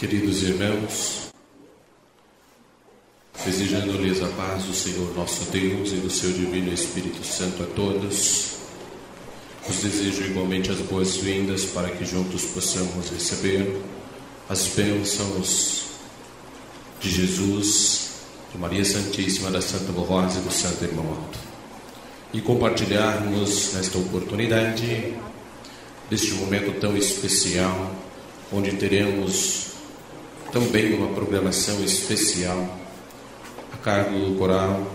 Queridos irmãos, desejando-lhes a paz do Senhor nosso Deus e do seu Divino Espírito Santo a todos, os desejo igualmente as boas-vindas para que juntos possamos receber as bênçãos de Jesus, de Maria Santíssima, da Santa Rosa e do Santo Irmão Alto, e compartilharmos nesta oportunidade deste momento tão especial, onde teremos também uma programação especial a cargo do coral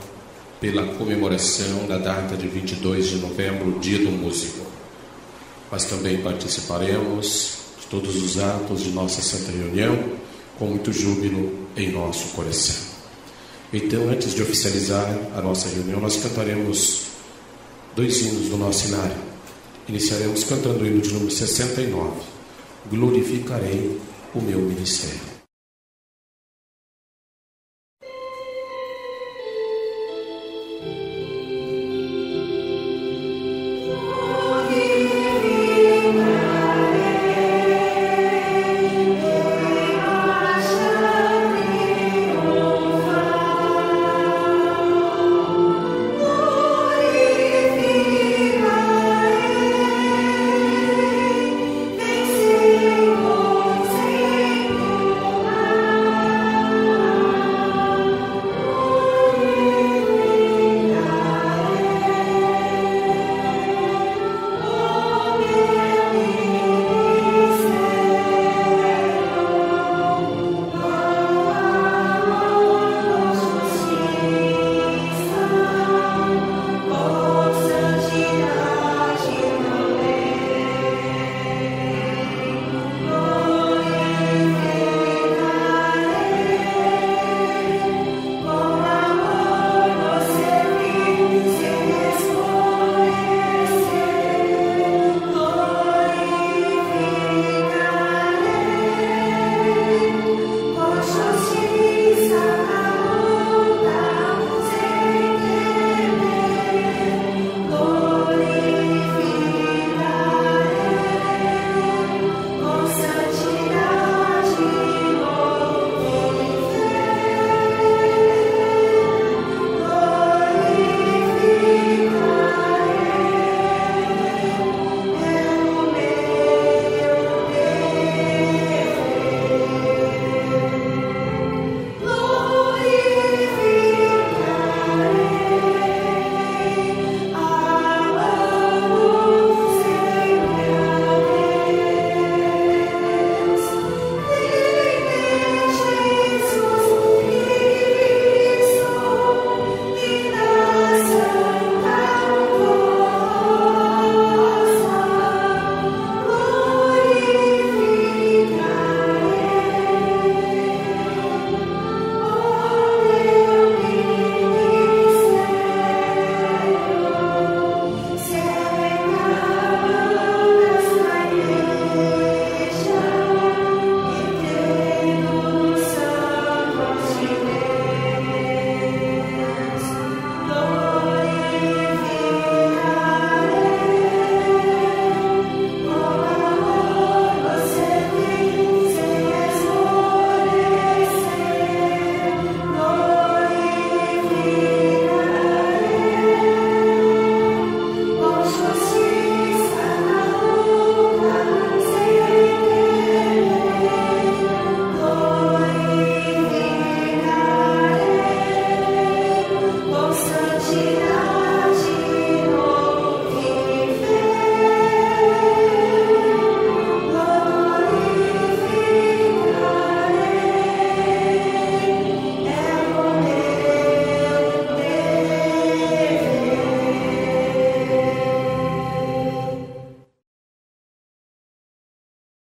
pela comemoração da data de 22 de novembro, Dia do Músico. Mas também participaremos de todos os atos de nossa Santa Reunião com muito júbilo em nosso coração. Então, antes de oficializar a nossa reunião, nós cantaremos 2 hinos do nosso inário. Iniciaremos cantando o hino de número 69, Glorificarei o meu ministério. Senhor.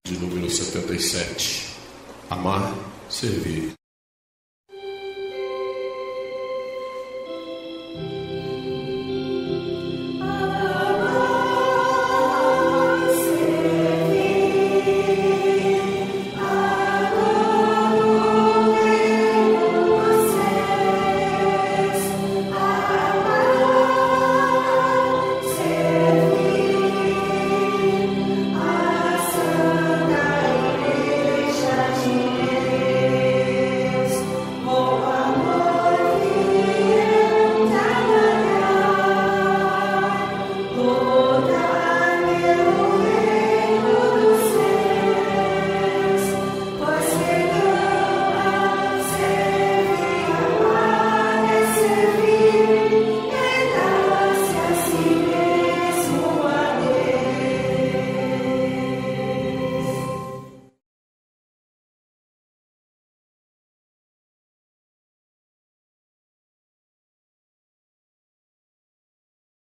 de número 77. Amar, servir.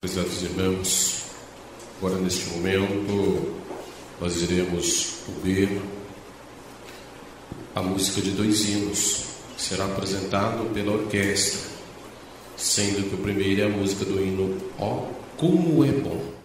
Prezados irmãos, agora neste momento nós iremos ouvir a música de 2 hinos, que será apresentado pela orquestra, sendo que o primeiro é a música do hino Ó, Como é Bom.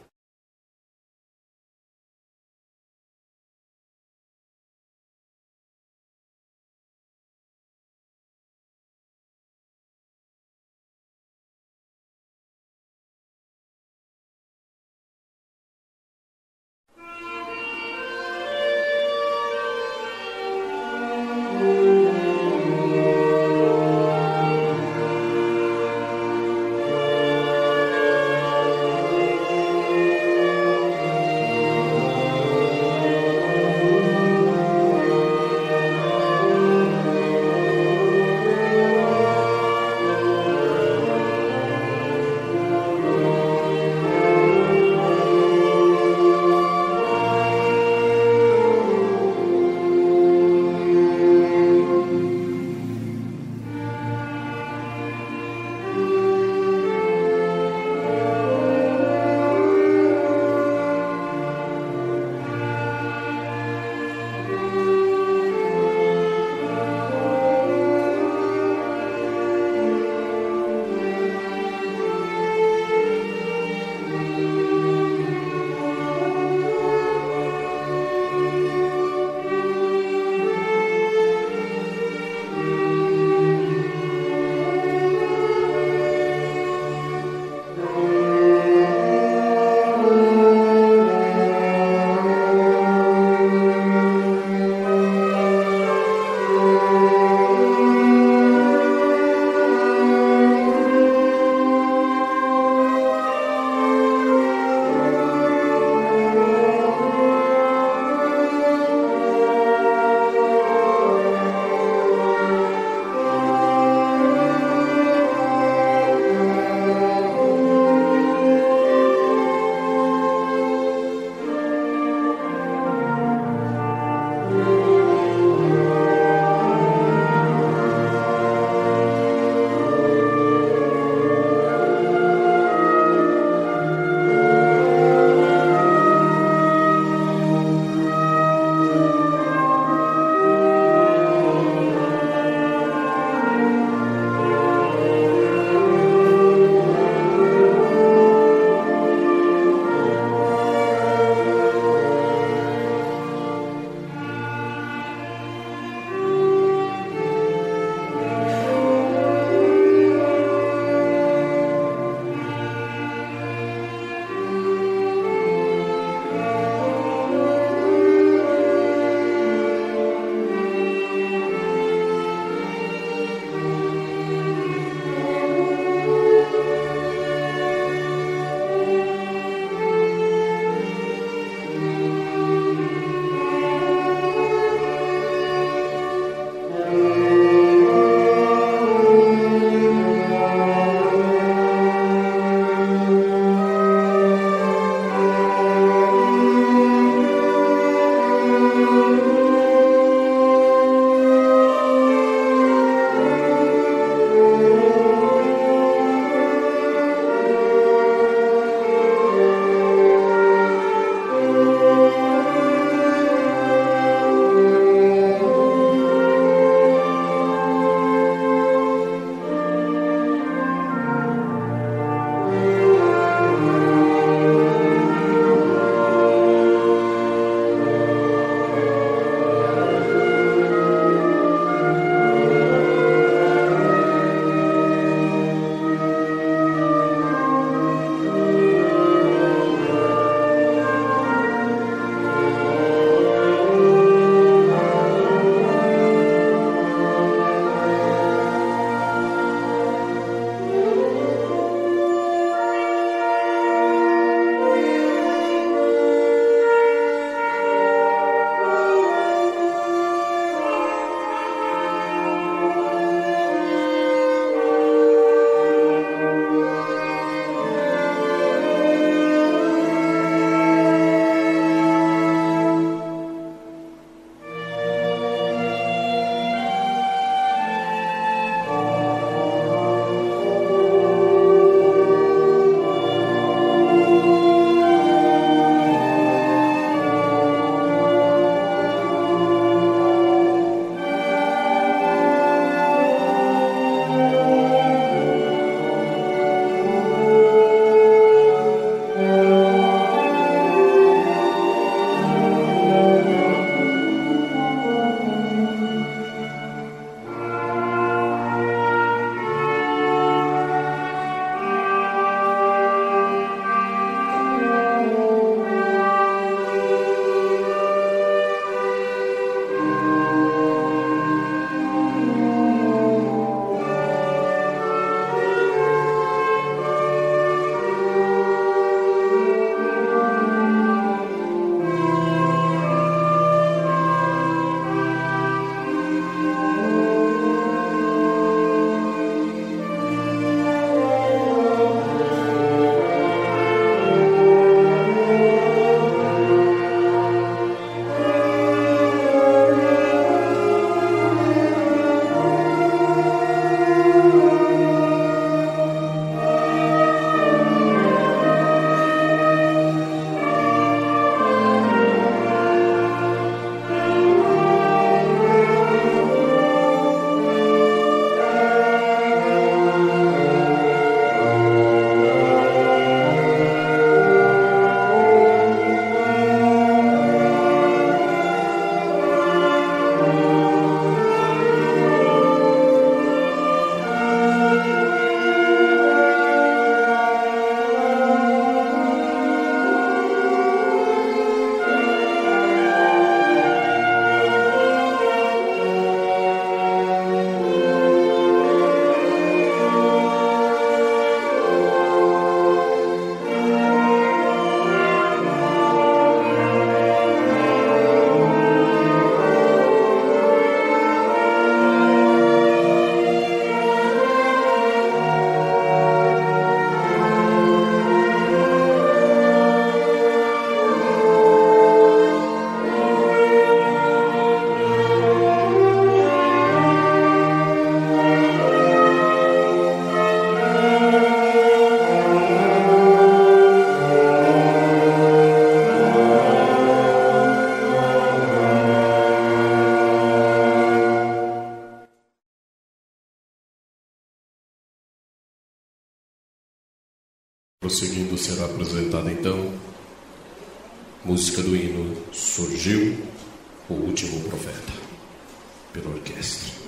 Prosseguindo, será apresentada então música do hino Surgiu o Último Profeta, pela orquestra.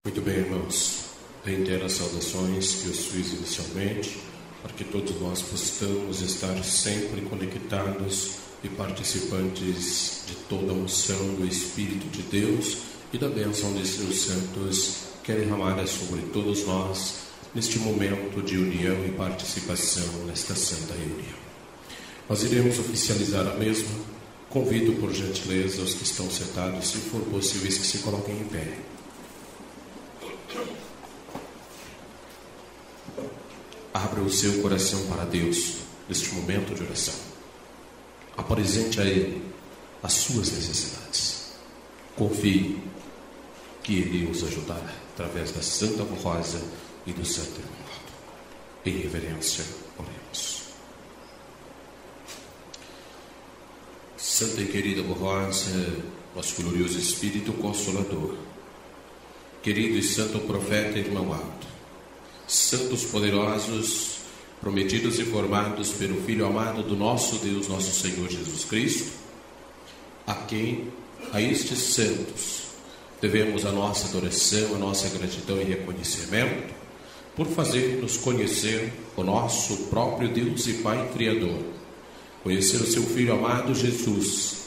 Muito bem, irmãos. Reitero as saudações que os fiz inicialmente, para que todos nós possamos estar sempre conectados e participantes de toda a unção do Espírito de Deus e da bênção de seus santos que é derramada sobre todos nós neste momento de união e participação nesta santa reunião. Nós iremos oficializar a mesma. Convido por gentileza os que estão sentados, se for possível, que se coloquem em pé. Abra o seu coração para Deus neste momento de oração. Apresente a Ele as suas necessidades. Confie que Ele os ajudará através da Santa Rosa e do Santo Irmão. Em reverência, oremos. Santa e querida Rosa, nosso glorioso Espírito Consolador, querido e santo profeta Irmão Aldo, santos poderosos, prometidos e formados pelo Filho amado do nosso Deus, nosso Senhor Jesus Cristo, a estes santos, devemos a nossa adoração, a nossa gratidão e reconhecimento, por fazer-nos conhecer o nosso próprio Deus e Pai Criador, conhecer o seu Filho amado Jesus,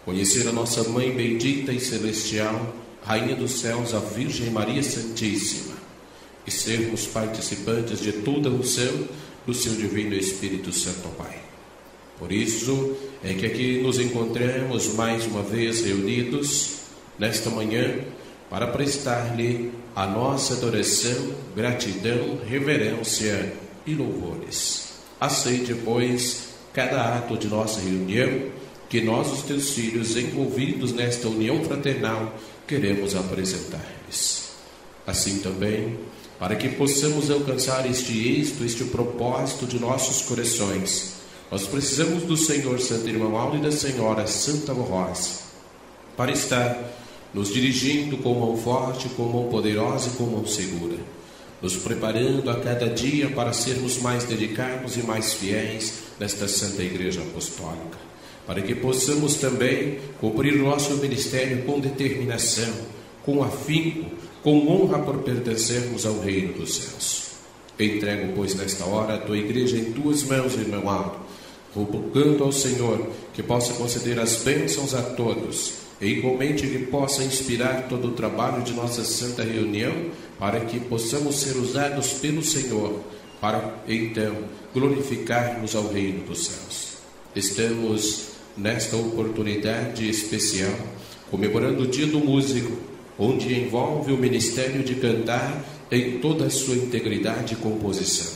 conhecer a nossa Mãe bendita e celestial, Rainha dos céus, a Virgem Maria Santíssima, e sermos participantes de toda a unção do seu Divino Espírito Santo Pai. Por isso é que aqui nos encontramos mais uma vez reunidos nesta manhã para prestar-lhe a nossa adoração, gratidão, reverência e louvores. Aceite, pois, cada ato de nossa reunião que nós, os teus filhos, envolvidos nesta união fraternal, queremos apresentar-lhes. Assim também, para que possamos alcançar este êxito, este propósito de nossos corações, nós precisamos do Senhor Santo Irmão Aldo e da Senhora Santa Rosa, para estar nos dirigindo com mão forte, com mão poderosa e com mão segura, nos preparando a cada dia para sermos mais dedicados e mais fiéis nesta Santa Igreja Apostólica, para que possamos também cumprir o nosso ministério com determinação, com afinco, com honra por pertencermos ao reino dos céus. Entrego, pois, nesta hora a tua igreja em tuas mãos, irmão Aldo, rogando ao Senhor que possa conceder as bênçãos a todos e igualmente que possa inspirar todo o trabalho de nossa santa reunião, para que possamos ser usados pelo Senhor para, então, glorificarmos ao reino dos céus. Estamos nesta oportunidade especial comemorando o Dia do Músico, onde envolve o ministério de cantar em toda a sua integridade e composição.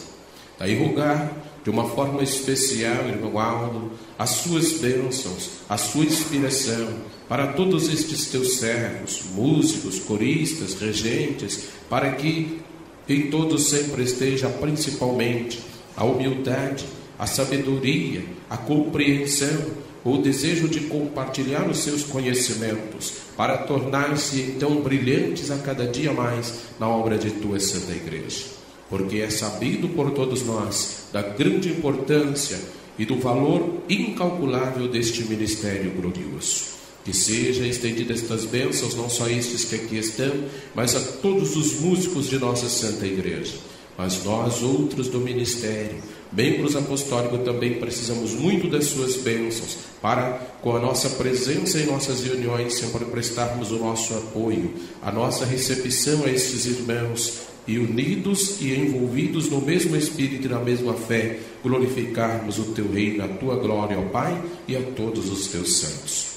Daí rogar de uma forma especial, irmão Aldo, as suas bênçãos, a sua inspiração para todos estes teus servos, músicos, coristas, regentes, para que em todos sempre esteja principalmente a humildade, a sabedoria, a compreensão, o desejo de compartilhar os seus conhecimentos, para tornar-se então brilhantes a cada dia mais na obra de tua Santa Igreja. Porque é sabido por todos nós da grande importância e do valor incalculável deste ministério glorioso. Que seja estendida estas bênçãos, não só estes que aqui estão, mas a todos os músicos de nossa Santa Igreja. Mas nós, outros do ministério, membros apostólicos, também precisamos muito das suas bênçãos, para, com a nossa presença em nossas reuniões, sempre prestarmos o nosso apoio, a nossa recepção a estes irmãos, e unidos e envolvidos no mesmo Espírito e na mesma fé, glorificarmos o teu reino, a tua glória, ó Pai, e a todos os teus santos.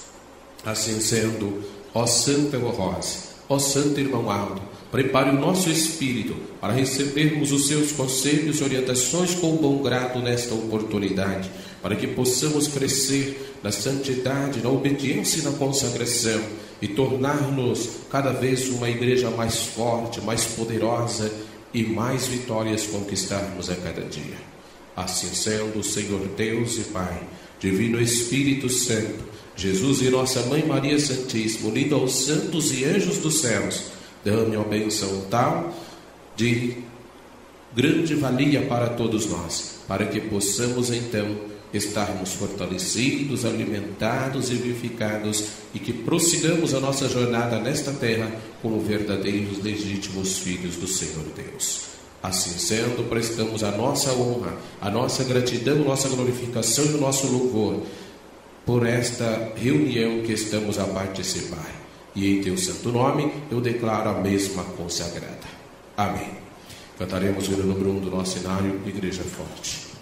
Assim sendo, ó Santa Rosa, ó Santo Irmão Aldo, prepare o nosso espírito para recebermos os seus conselhos e orientações com bom grado nesta oportunidade, para que possamos crescer na santidade, na obediência e na consagração, e tornar-nos cada vez uma igreja mais forte, mais poderosa e mais vitórias conquistarmos a cada dia. Assim sendo, Senhor Deus e Pai, Divino Espírito Santo, Jesus e nossa Mãe Maria Santíssima, unido aos santos e anjos dos céus, dê-me a bênção tal de grande valia para todos nós, para que possamos então estarmos fortalecidos, alimentados e vivificados e que prossigamos a nossa jornada nesta terra como verdadeiros legítimos filhos do Senhor Deus. Assim sendo, prestamos a nossa honra, a nossa gratidão, a nossa glorificação e o nosso louvor por esta reunião que estamos a participar. E em teu santo nome eu declaro a mesma consagrada. Amém. Cantaremos o hino número 1 do nosso cenário, Igreja Forte.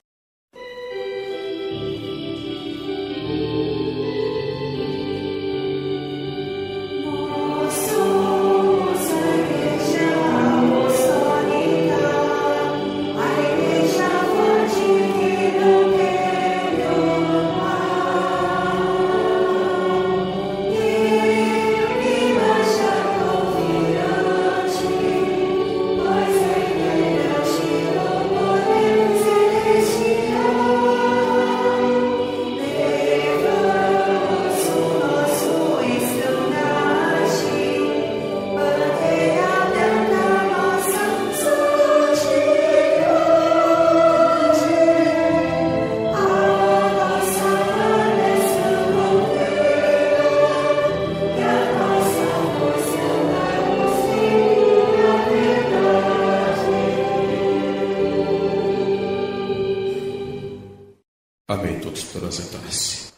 Amém. Todos poderão sentar-se.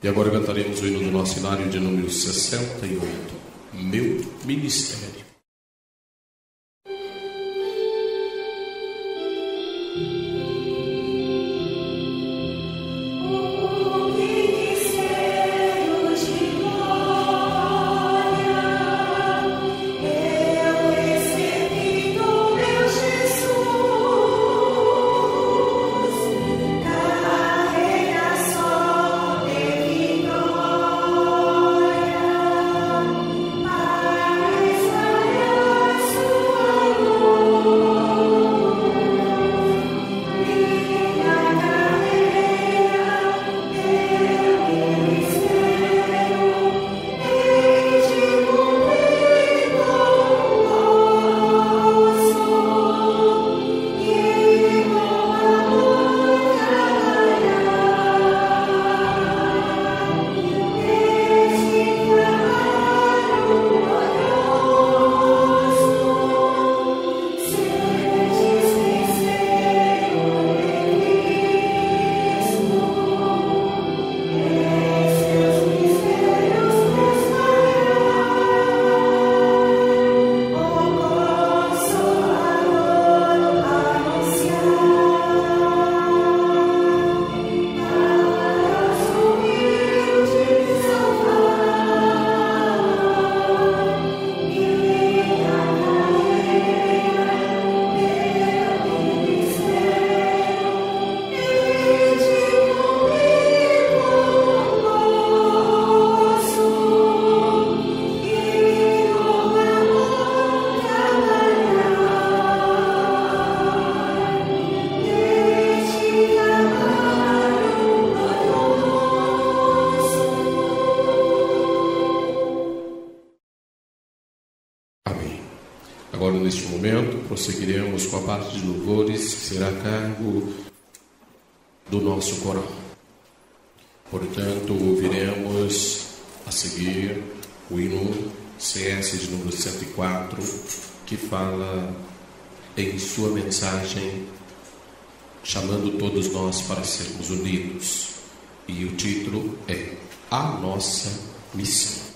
E agora cantaremos o hino do nosso cenário de número 68. Meu Ministério. Agora, neste momento, prosseguiremos com a parte de louvores, que será a cargo do nosso coral. Portanto, ouviremos a seguir o hino CS de número 104, que fala em sua mensagem, chamando todos nós para sermos unidos. E o título é A Nossa Missão.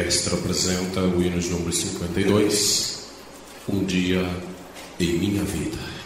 orquestra apresenta o hino de número 52, Um Dia em Minha Vida.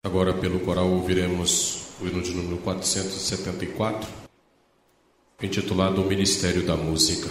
Agora, pelo coral, ouviremos o hino de número 474, intitulado O Ministério da Música.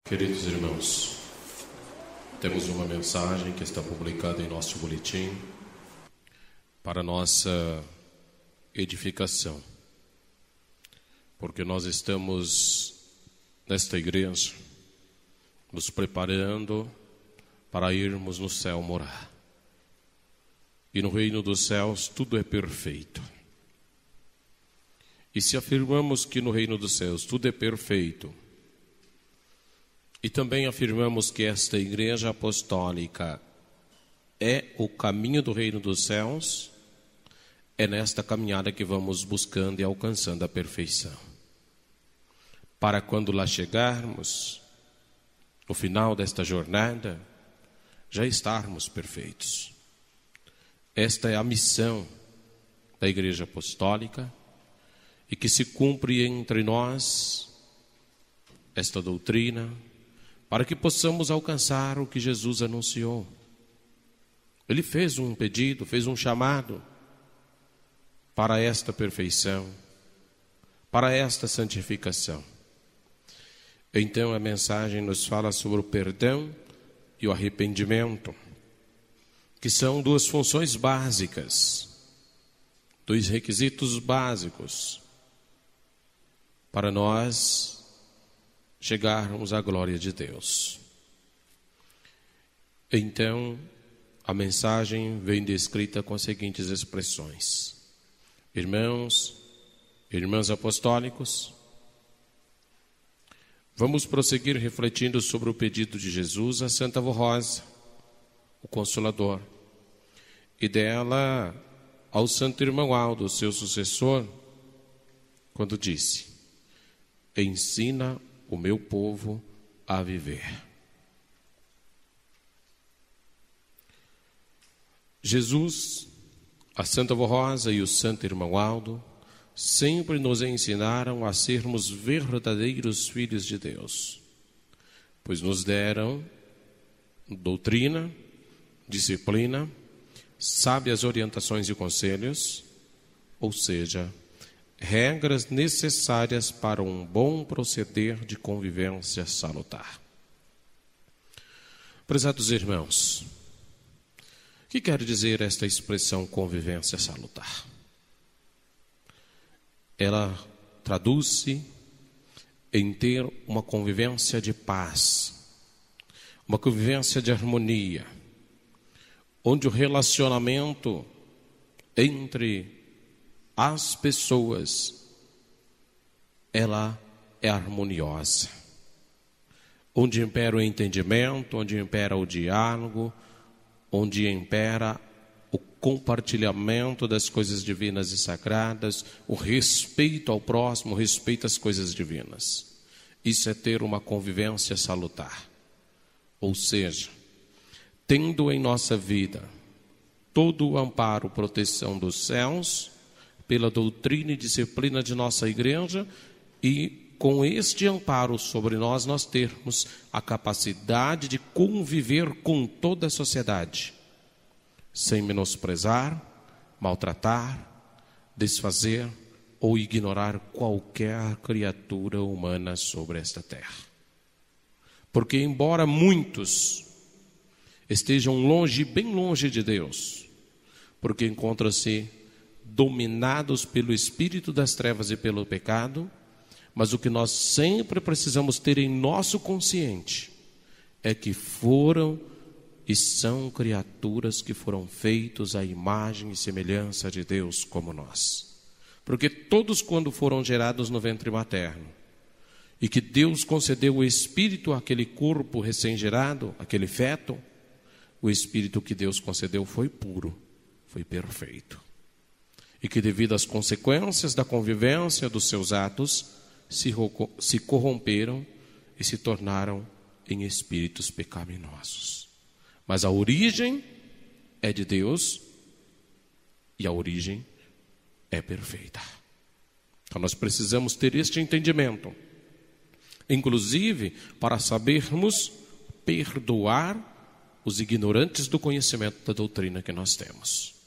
Queridos irmãos, temos uma mensagem que está publicada em nosso boletim para nossa edificação, porque nós estamos nesta igreja nos preparando para irmos no céu morar. E no reino dos céus tudo é perfeito. E se afirmamos que no reino dos céus tudo é perfeito, e também afirmamos que esta igreja apostólica é o caminho do reino dos céus, é nesta caminhada que vamos buscando e alcançando a perfeição. Para quando lá chegarmos, no final desta jornada, já estarmos perfeitos. Esta é a missão da igreja apostólica e que se cumpre entre nós esta doutrina, para que possamos alcançar o que Jesus anunciou. Ele fez um pedido, fez um chamado para esta perfeição, para esta santificação. Então a mensagem nos fala sobre o perdão e o arrependimento, que são duas funções básicas, dois requisitos básicos para nós chegarmos à glória de Deus. Então, a mensagem vem descrita com as seguintes expressões: irmãos, irmãs apostólicos, vamos prosseguir refletindo sobre o pedido de Jesus a Santa Avó Rosa, o Consolador, e dela ao Santo Irmão Aldo, seu sucessor, quando disse: ensina o meu povo a viver. Jesus, a Santa Avó Rosa e o Santo Irmão Aldo sempre nos ensinaram a sermos verdadeiros filhos de Deus, pois nos deram doutrina, disciplina, sábias orientações e conselhos, ou seja, regras necessárias para um bom proceder de convivência salutar. Prezados irmãos, o que quer dizer esta expressão convivência salutar? Ela traduz-se em ter uma convivência de paz, uma convivência de harmonia, onde o relacionamento entre as pessoas, ela é harmoniosa, onde impera o entendimento, onde impera o diálogo, onde impera o compartilhamento das coisas divinas e sagradas, o respeito ao próximo, o respeito às coisas divinas. Isso é ter uma convivência salutar. Ou seja, tendo em nossa vida todo o amparo, proteção dos céus, pela doutrina e disciplina de nossa igreja, e com este amparo sobre nós, nós termos a capacidade de conviver com toda a sociedade, sem menosprezar, maltratar, desfazer ou ignorar qualquer criatura humana sobre esta terra. Porque embora muitos estejam longe, bem longe de Deus, porque encontram-se dominados pelo espírito das trevas e pelo pecado, mas o que nós sempre precisamos ter em nosso consciente é que foram e são criaturas que foram feitos à imagem e semelhança de Deus como nós. Porque todos, quando foram gerados no ventre materno, e que Deus concedeu o espírito àquele corpo recém-gerado, aquele feto, o espírito que Deus concedeu foi puro, foi perfeito. E que devido às consequências da convivência dos seus atos, se corromperam e se tornaram em espíritos pecaminosos. Mas a origem é de Deus e a origem é perfeita. Então nós precisamos ter este entendimento, inclusive para sabermos perdoar os ignorantes do conhecimento da doutrina que nós temos.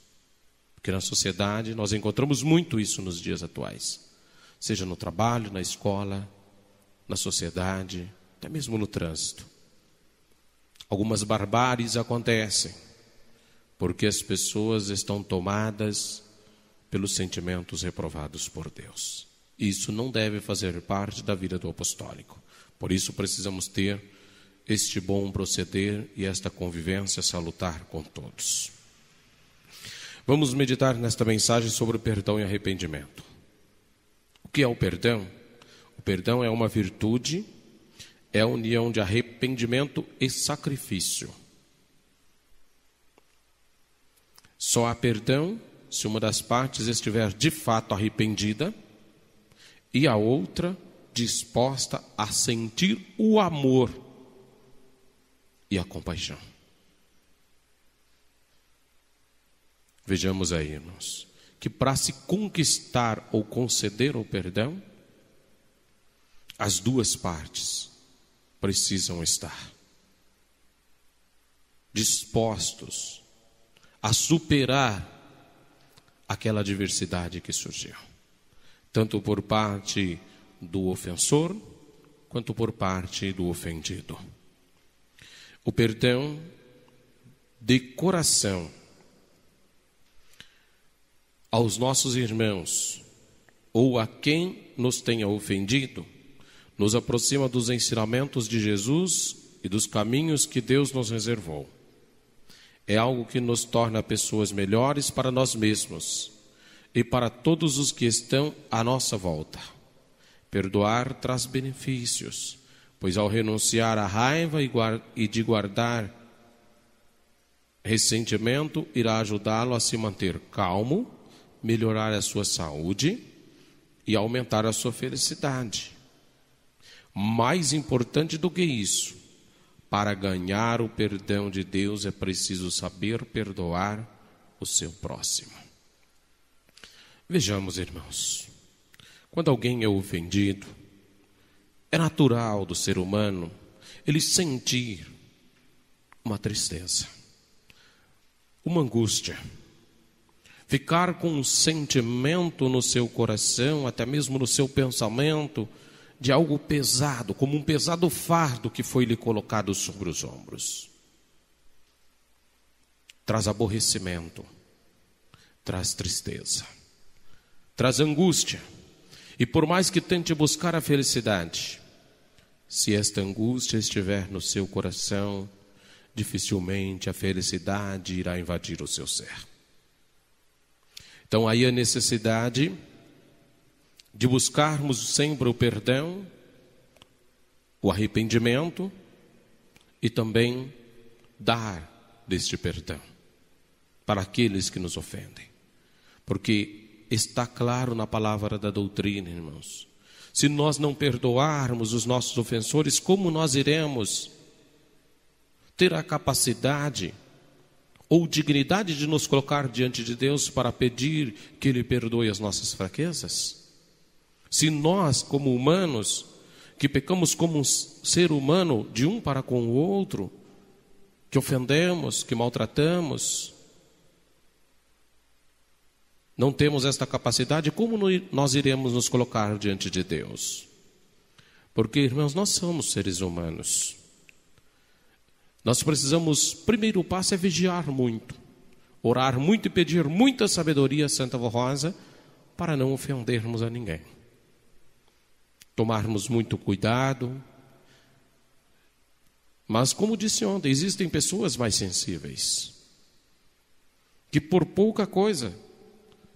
Porque na sociedade nós encontramos muito isso nos dias atuais, seja no trabalho, na escola, na sociedade, até mesmo no trânsito. Algumas barbáries acontecem, porque as pessoas estão tomadas pelos sentimentos reprovados por Deus. Isso não deve fazer parte da vida do apostólico. Por isso precisamos ter este bom proceder e esta convivência salutar com todos. Vamos meditar nesta mensagem sobre o perdão e arrependimento. O que é o perdão? O perdão é uma virtude, é a união de arrependimento e sacrifício. Só há perdão se uma das partes estiver de fato arrependida e a outra disposta a sentir o amor e a compaixão. Vejamos aí, irmãos, que para se conquistar ou conceder o perdão, as duas partes precisam estar dispostos a superar aquela adversidade que surgiu, tanto por parte do ofensor, quanto por parte do ofendido. O perdão de coração aos nossos irmãos, ou a quem nos tenha ofendido, nos aproxima dos ensinamentos de Jesus e dos caminhos que Deus nos reservou. É algo que nos torna pessoas melhores para nós mesmos e para todos os que estão à nossa volta. Perdoar traz benefícios, pois ao renunciar à raiva e de guardar ressentimento, irá ajudá-lo a se manter calmo, melhorar a sua saúde e aumentar a sua felicidade. Mais importante do que isso, para ganhar o perdão de Deus é preciso saber perdoar o seu próximo. Vejamos, irmãos, quando alguém é ofendido, é natural do ser humano ele sentir uma tristeza, uma angústia, ficar com um sentimento no seu coração, até mesmo no seu pensamento, de algo pesado, como um pesado fardo que foi lhe colocado sobre os ombros. Traz aborrecimento, traz tristeza, traz angústia. E por mais que tente buscar a felicidade, se esta angústia estiver no seu coração, dificilmente a felicidade irá invadir o seu ser. Então aí a necessidade de buscarmos sempre o perdão, o arrependimento e também dar deste perdão para aqueles que nos ofendem. Porque está claro na palavra da doutrina, irmãos. Se nós não perdoarmos os nossos ofensores, como nós iremos ter a capacidade ou dignidade de nos colocar diante de Deus para pedir que Ele perdoe as nossas fraquezas? Se nós, como humanos, que pecamos como um ser humano de um para com o outro, que ofendemos, que maltratamos, não temos esta capacidade, como nós iremos nos colocar diante de Deus? Porque, irmãos, nós somos seres humanos. Nós precisamos, primeiro passo é vigiar muito, orar muito e pedir muita sabedoria, Santa Vó Rosa, para não ofendermos a ninguém. Tomarmos muito cuidado. Mas, como disse ontem, existem pessoas mais sensíveis, que por pouca coisa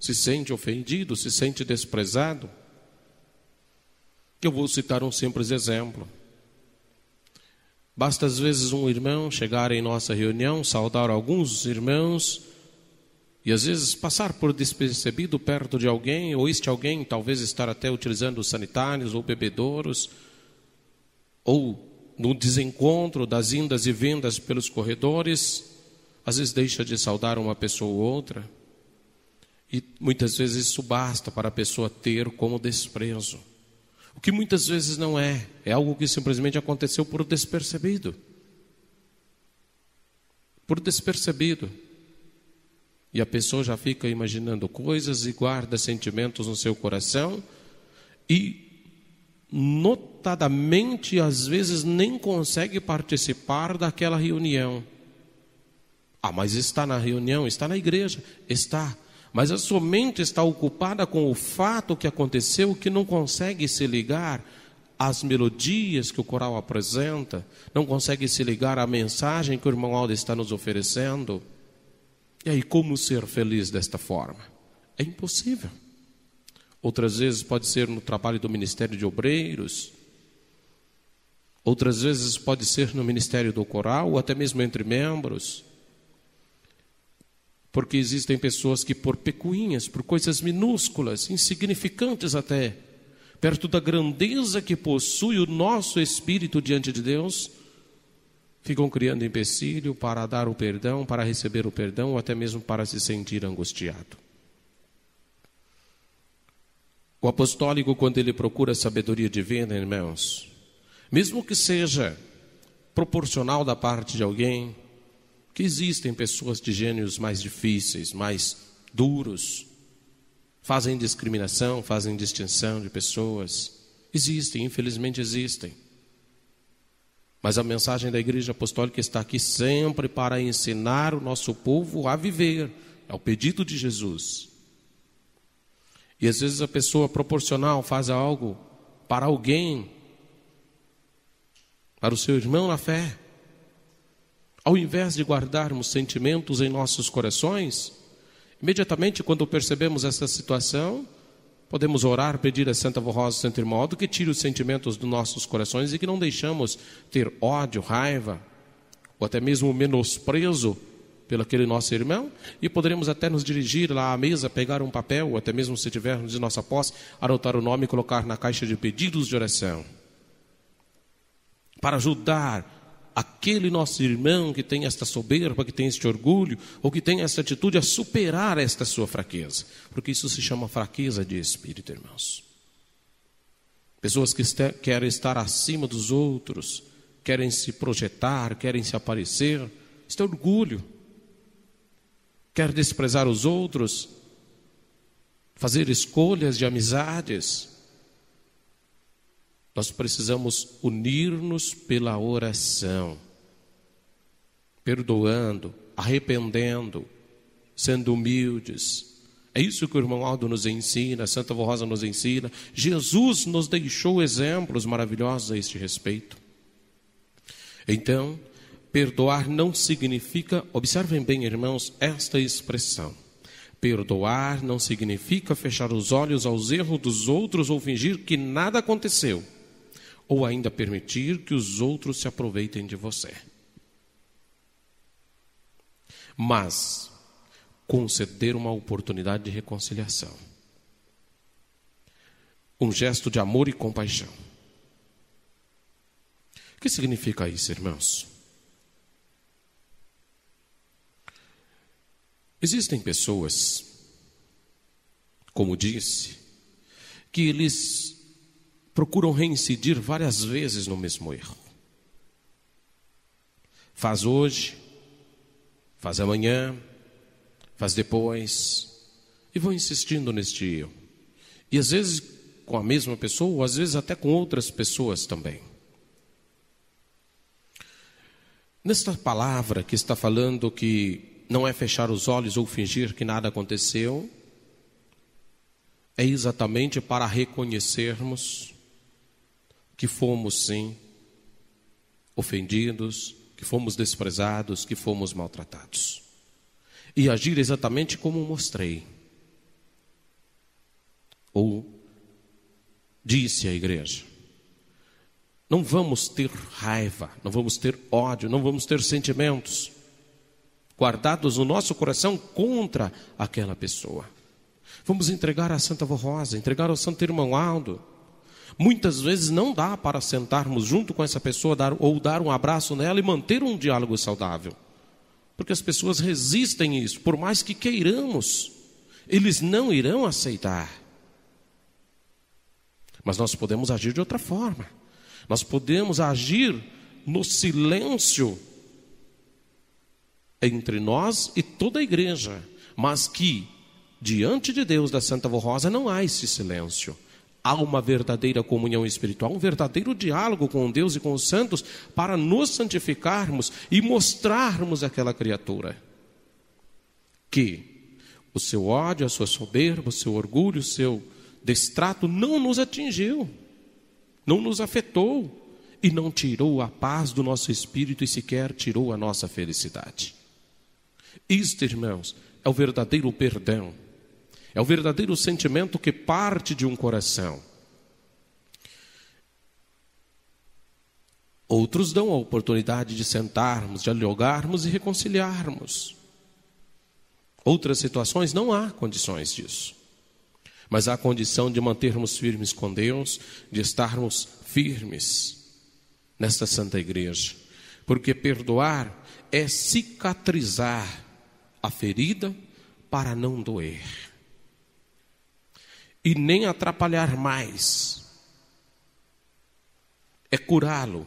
se sente ofendido, se sente desprezado. Eu vou citar um simples exemplo. Basta às vezes um irmão chegar em nossa reunião, saudar alguns irmãos e às vezes passar por despercebido perto de alguém, ou este alguém talvez estar até utilizando os sanitários ou bebedouros, ou no desencontro das indas e vindas pelos corredores, às vezes deixa de saudar uma pessoa ou outra, e muitas vezes isso basta para a pessoa ter como desprezo. O que muitas vezes não é algo que simplesmente aconteceu por despercebido. Por despercebido. E a pessoa já fica imaginando coisas e guarda sentimentos no seu coração e notadamente, às vezes nem consegue participar daquela reunião. Mas está na reunião, está na igreja, está. Mas a sua mente está ocupada com o fato que aconteceu, que não consegue se ligar às melodias que o coral apresenta, não consegue se ligar à mensagem que o irmão Aldo está nos oferecendo. E aí, como ser feliz desta forma? É impossível. Outras vezes pode ser no trabalho do Ministério de Obreiros, outras vezes pode ser no Ministério do Coral, ou até mesmo entre membros. Porque existem pessoas que por picuinhas, por coisas minúsculas, insignificantes até, perto da grandeza que possui o nosso espírito diante de Deus, ficam criando empecilho para dar o perdão, para receber o perdão, ou até mesmo para se sentir angustiado. O apostólico, quando ele procura sabedoria divina, irmãos, mesmo que seja proporcional da parte de alguém, que existem pessoas de gênios mais difíceis, mais duros, fazem discriminação, fazem distinção de pessoas. Existem, infelizmente existem. Mas a mensagem da Igreja Apostólica está aqui sempre para ensinar o nosso povo a viver. É o pedido de Jesus. E às vezes a pessoa proporcional faz algo para alguém, para o seu irmão na fé. Ao invés de guardarmos sentimentos em nossos corações, imediatamente quando percebemos essa situação, podemos orar, pedir a Santa Avó Rosa, Santo Irmão Aldo, que tire os sentimentos dos nossos corações e que não deixamos ter ódio, raiva, ou até mesmo menosprezo pelo aquele nosso irmão, e poderemos até nos dirigir lá à mesa, pegar um papel, ou até mesmo se tivermos de nossa posse, anotar o nome e colocar na caixa de pedidos de oração, para ajudar aquele nosso irmão que tem esta soberba, que tem este orgulho, ou que tem essa atitude a superar esta sua fraqueza. Porque isso se chama fraqueza de espírito, irmãos. Pessoas que querem estar acima dos outros, querem se projetar, querem se aparecer. Isso é orgulho. Quer desprezar os outros, fazer escolhas de amizades. Nós precisamos unir-nos pela oração, perdoando, arrependendo, sendo humildes. É isso que o irmão Aldo nos ensina, a Santa Avó Rosa nos ensina. Jesus nos deixou exemplos maravilhosos a este respeito. Então, perdoar não significa, observem bem, irmãos, esta expressão. Perdoar não significa fechar os olhos aos erros dos outros ou fingir que nada aconteceu, ou ainda permitir que os outros se aproveitem de você. Mas conceder uma oportunidade de reconciliação, um gesto de amor e compaixão. O que significa isso, irmãos? Existem pessoas, como disse, que eles procuram reincidir várias vezes no mesmo erro. Faz hoje, faz amanhã, faz depois, e vão insistindo neste erro. E às vezes com a mesma pessoa, ou às vezes até com outras pessoas também. Nesta palavra que está falando que não é fechar os olhos ou fingir que nada aconteceu, é exatamente para reconhecermos que fomos sim ofendidos, que fomos desprezados, que fomos maltratados. E agir exatamente como mostrei. Ou disse a igreja. Não vamos ter raiva, não vamos ter ódio, não vamos ter sentimentos guardados no nosso coração contra aquela pessoa. Vamos entregar a Santa Avó Rosa, entregar ao Santo Irmão Aldo. Muitas vezes não dá para sentarmos junto com essa pessoa ou dar um abraço nela e manter um diálogo saudável. Porque as pessoas resistem a isso, por mais que queiramos, eles não irão aceitar. Mas nós podemos agir de outra forma. Nós podemos agir no silêncio entre nós e toda a igreja, mas que diante de Deus da Santa Avó Rosa não há esse silêncio. há uma verdadeira comunhão espiritual, um verdadeiro diálogo com Deus e com os santos para nos santificarmos e mostrarmos àquela criatura que o seu ódio, a sua soberba, o seu orgulho, o seu destrato não nos atingiu, não nos afetou e não tirou a paz do nosso espírito e sequer tirou a nossa felicidade. Isto, irmãos, é o verdadeiro perdão. É o verdadeiro sentimento que parte de um coração. Outros dão a oportunidade de sentarmos, dialogarmos e reconciliarmos. Outras situações não há condições disso. Mas há a condição de mantermos firmes com Deus, de estarmos firmes nesta Santa Igreja. Porque perdoar é cicatrizar a ferida para não doer. E nem atrapalhar mais. É curá-lo,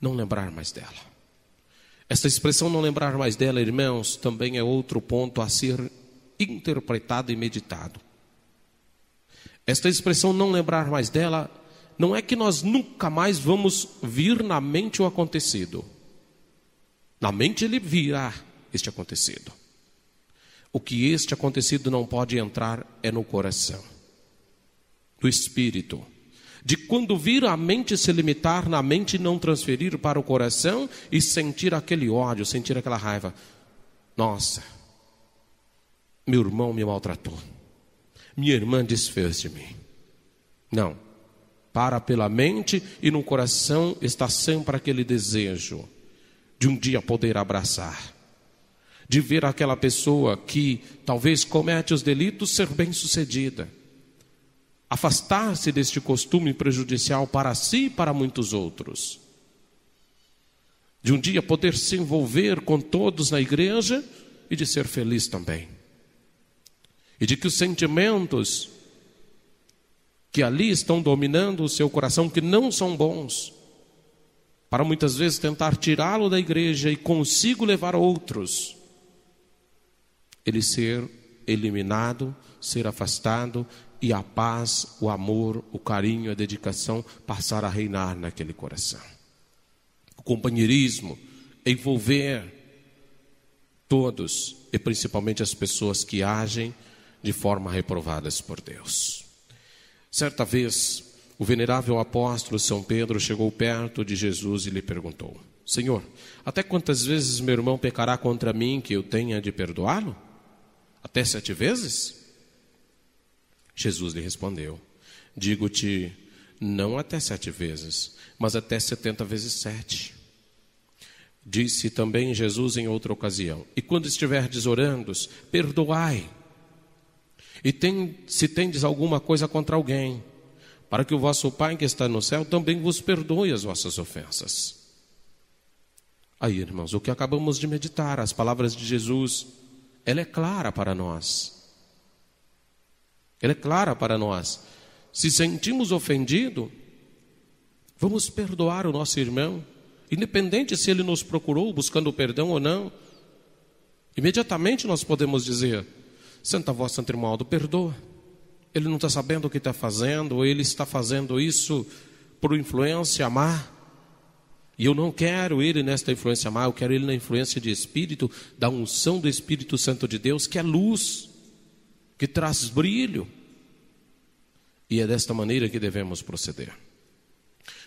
não lembrar mais dela. Esta expressão não lembrar mais dela, irmãos, também é outro ponto a ser interpretado e meditado. Esta expressão não lembrar mais dela, não é que nós nunca mais vamos vir na mente o acontecido. Na mente ele virá este acontecido. O que este acontecido não pode entrar é no coração, no espírito. De quando vir a mente se limitar na mente, não transferir para o coração e sentir aquele ódio, sentir aquela raiva. Nossa, meu irmão me maltratou, minha irmã desfez de mim. Não, para pela mente e no coração está sempre aquele desejo de um dia poder abraçar, de ver aquela pessoa que talvez comete os delitos ser bem-sucedida, afastar-se deste costume prejudicial para si e para muitos outros, de um dia poder se envolver com todos na igreja e de ser feliz também, e de que os sentimentos que ali estão dominando o seu coração, que não são bons, para muitas vezes tentar tirá-lo da igreja e consigo levar outros, ele ser eliminado, ser afastado e a paz, o amor, o carinho, a dedicação passar a reinar naquele coração. O companheirismo, envolver todos e principalmente as pessoas que agem de forma reprovadas por Deus. Certa vez, o venerável apóstolo São Pedro chegou perto de Jesus e lhe perguntou: Senhor, até quantas vezes meu irmão pecará contra mim que eu tenha de perdoá-lo? Até 7 vezes? Jesus lhe respondeu: digo-te, não até 7 vezes, mas até 70 vezes 7. Disse também Jesus em outra ocasião: e quando estiverdes orando, perdoai. E se tendes alguma coisa contra alguém, para que o vosso Pai que está no céu também vos perdoe as vossas ofensas. Aí, irmãos, o que acabamos de meditar, as palavras de Jesus, ela é clara para nós. Ela é clara para nós. Se sentimos ofendido, vamos perdoar o nosso irmão, independente se ele nos procurou buscando perdão ou não. Imediatamente nós podemos dizer: Santa Voz, Santo Irmão, perdoa. Ele não está sabendo o que está fazendo, ou ele está fazendo isso por influência má. E eu não quero ele nesta influência má, eu quero ele na influência de Espírito, da unção do Espírito Santo de Deus, que é luz, que traz brilho. E é desta maneira que devemos proceder.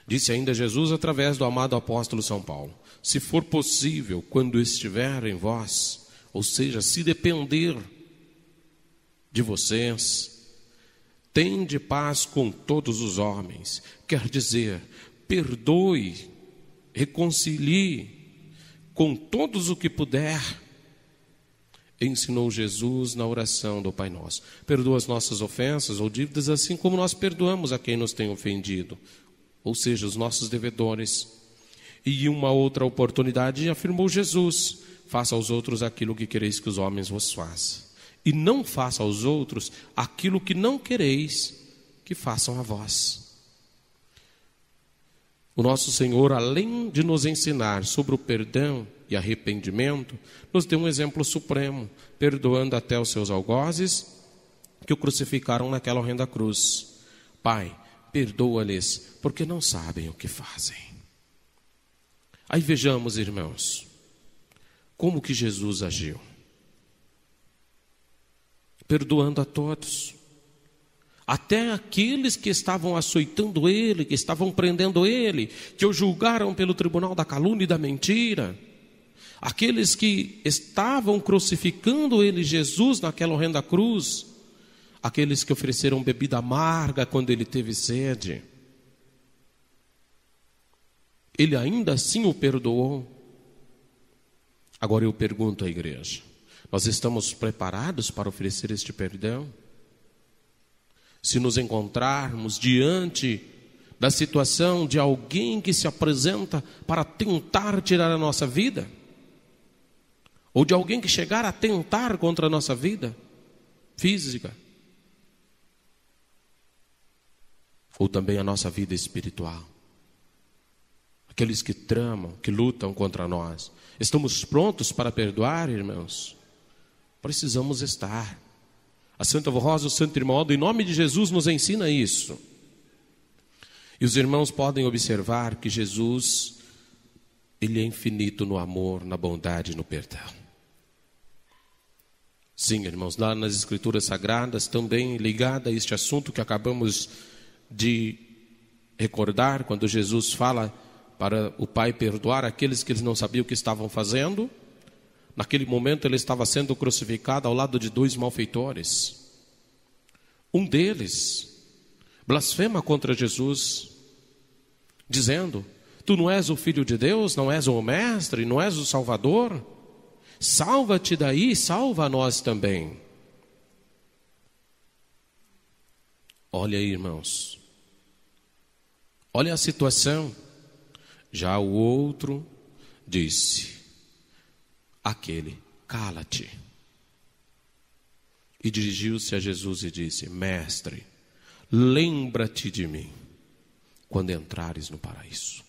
Disse ainda Jesus através do amado apóstolo São Paulo: se for possível, quando estiver em vós, ou seja, se depender de vocês, tende paz com todos os homens. Quer dizer, perdoe, reconcilie com todos o que puder. Ensinou Jesus na oração do Pai Nosso: perdoa as nossas ofensas ou dívidas, assim como nós perdoamos a quem nos tem ofendido, ou seja, os nossos devedores. E em uma outra oportunidade afirmou Jesus: faça aos outros aquilo que quereis que os homens vos façam, e não faça aos outros aquilo que não quereis que façam a vós. O nosso Senhor, além de nos ensinar sobre o perdão e arrependimento, nos deu um exemplo supremo, perdoando até os seus algozes que o crucificaram naquela horrenda cruz, Pai, perdoa-lhes, porque não sabem o que fazem. Aí vejamos, irmãos, como que Jesus agiu. Perdoando a todos. Até aqueles que estavam açoitando ele, que estavam prendendo ele, que o julgaram pelo tribunal da calúnia e da mentira. Aqueles que estavam crucificando ele, Jesus, naquela horrenda cruz. Aqueles que ofereceram bebida amarga quando ele teve sede. Ele ainda assim o perdoou. Agora eu pergunto à igreja: nós estamos preparados para oferecer este perdão? Se nos encontrarmos diante da situação de alguém que se apresenta para tentar tirar a nossa vida, ou de alguém que chegar a tentar contra a nossa vida física, ou também a nossa vida espiritual, aqueles que tramam, que lutam contra nós, estamos prontos para perdoar, irmãos? Precisamos estar. A Santa Avó Rosa, o Santo Irmão Aldo, em nome de Jesus, nos ensina isso. E os irmãos podem observar que Jesus, ele é infinito no amor, na bondade e no perdão. Sim, irmãos, lá nas Escrituras Sagradas, também ligada a este assunto que acabamos de recordar, quando Jesus fala para o Pai perdoar aqueles que eles não sabiam o que estavam fazendo. Naquele momento ele estava sendo crucificado ao lado de 2 malfeitores. Um deles blasfema contra Jesus, dizendo: tu não és o Filho de Deus, não és o Mestre, não és o Salvador? Salva-te daí, salva a nós também. Olha aí, irmãos, olha a situação. Já o outro disse, aquele: cala-te. E dirigiu-se a Jesus e disse: Mestre, lembra-te de mim quando entrares no paraíso.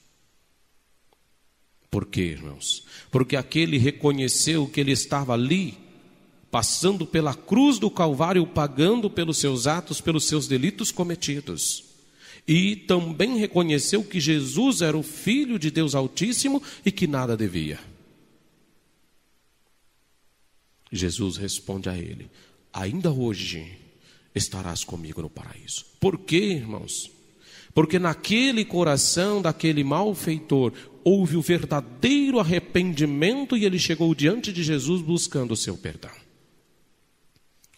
Por quê, irmãos? Porque aquele reconheceu que ele estava ali, passando pela cruz do Calvário, pagando pelos seus atos, pelos seus delitos cometidos. E também reconheceu que Jesus era o Filho de Deus Altíssimo e que nada devia. Jesus responde a ele: ainda hoje estarás comigo no paraíso. Por quê, irmãos? Porque naquele coração daquele malfeitor houve o verdadeiro arrependimento e ele chegou diante de Jesus buscando o seu perdão.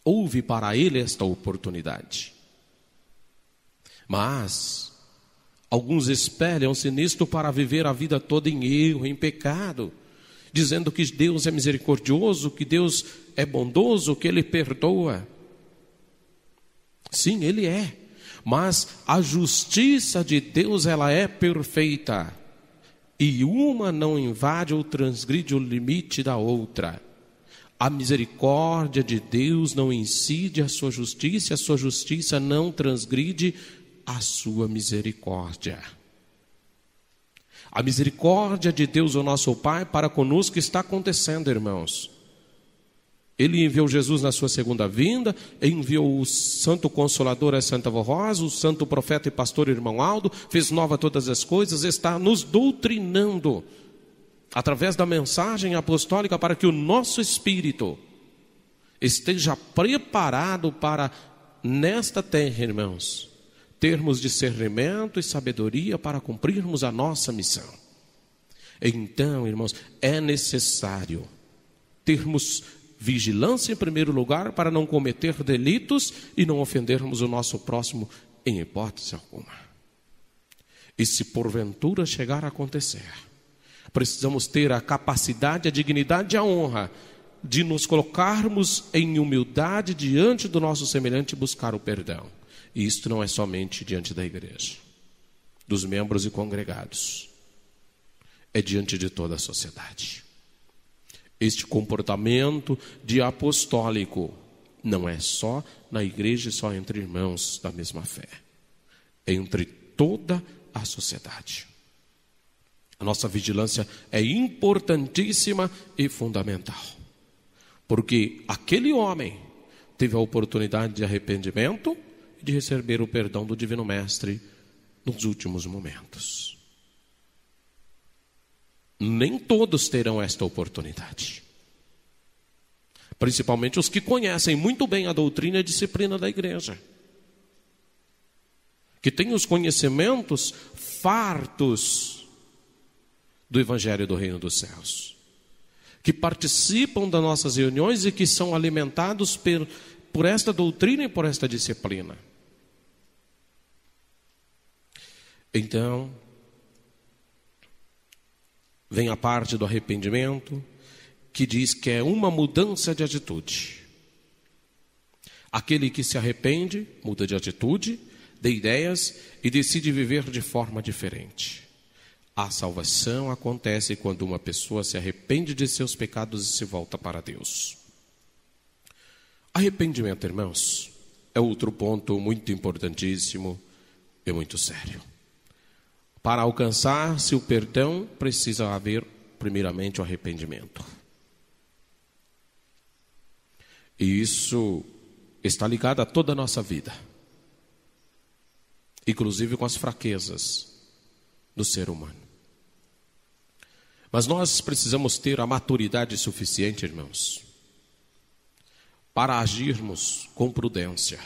Houve para ele esta oportunidade. Mas alguns espelham-se nisto para viver a vida toda em erro, em pecado, dizendo que Deus é misericordioso, que Deus é bondoso, que Ele perdoa. Sim, Ele é. Mas a justiça de Deus, ela é perfeita. E uma não invade ou transgride o limite da outra. A misericórdia de Deus não incide a sua justiça não transgride a sua misericórdia. A misericórdia de Deus, o nosso Pai, para conosco está acontecendo, irmãos. Ele enviou Jesus na sua segunda vinda, enviou o Santo Consolador, a Santa Avó Rosa, o Santo Profeta e Pastor Irmão Aldo, fez nova todas as coisas, está nos doutrinando através da mensagem apostólica para que o nosso espírito esteja preparado para, nesta terra, irmãos, termos discernimento e sabedoria para cumprirmos a nossa missão. Então, irmãos, é necessário termos vigilância em primeiro lugar para não cometer delitos e não ofendermos o nosso próximo em hipótese alguma. E se porventura chegar a acontecer, precisamos ter a capacidade, a dignidade e a honra de nos colocarmos em humildade diante do nosso semelhante e buscar o perdão. E isto não é somente diante da igreja, dos membros e congregados, é diante de toda a sociedade. Este comportamento de apostólico não é só na igreja e só entre irmãos da mesma fé, é entre toda a sociedade. A nossa vigilância é importantíssima e fundamental, porque aquele homem teve a oportunidade de arrependimento de receber o perdão do Divino Mestre nos últimos momentos. Nem todos terão esta oportunidade. Principalmente os que conhecem muito bem a doutrina e a disciplina da igreja. Que têm os conhecimentos fartos do Evangelho do Reino dos Céus. Que participam das nossas reuniões e que são alimentados por esta doutrina e por esta disciplina. Então, vem a parte do arrependimento, que diz que é uma mudança de atitude. Aquele que se arrepende, muda de atitude, de ideias e decide viver de forma diferente. A salvação acontece quando uma pessoa se arrepende de seus pecados e se volta para Deus. Arrependimento, irmãos, é outro ponto muito importantíssimo e muito sério. Para alcançar-se o perdão, precisa haver primeiramente o arrependimento. E isso está ligado a toda a nossa vida, inclusive com as fraquezas do ser humano. Mas nós precisamos ter a maturidade suficiente, irmãos, para agirmos com prudência.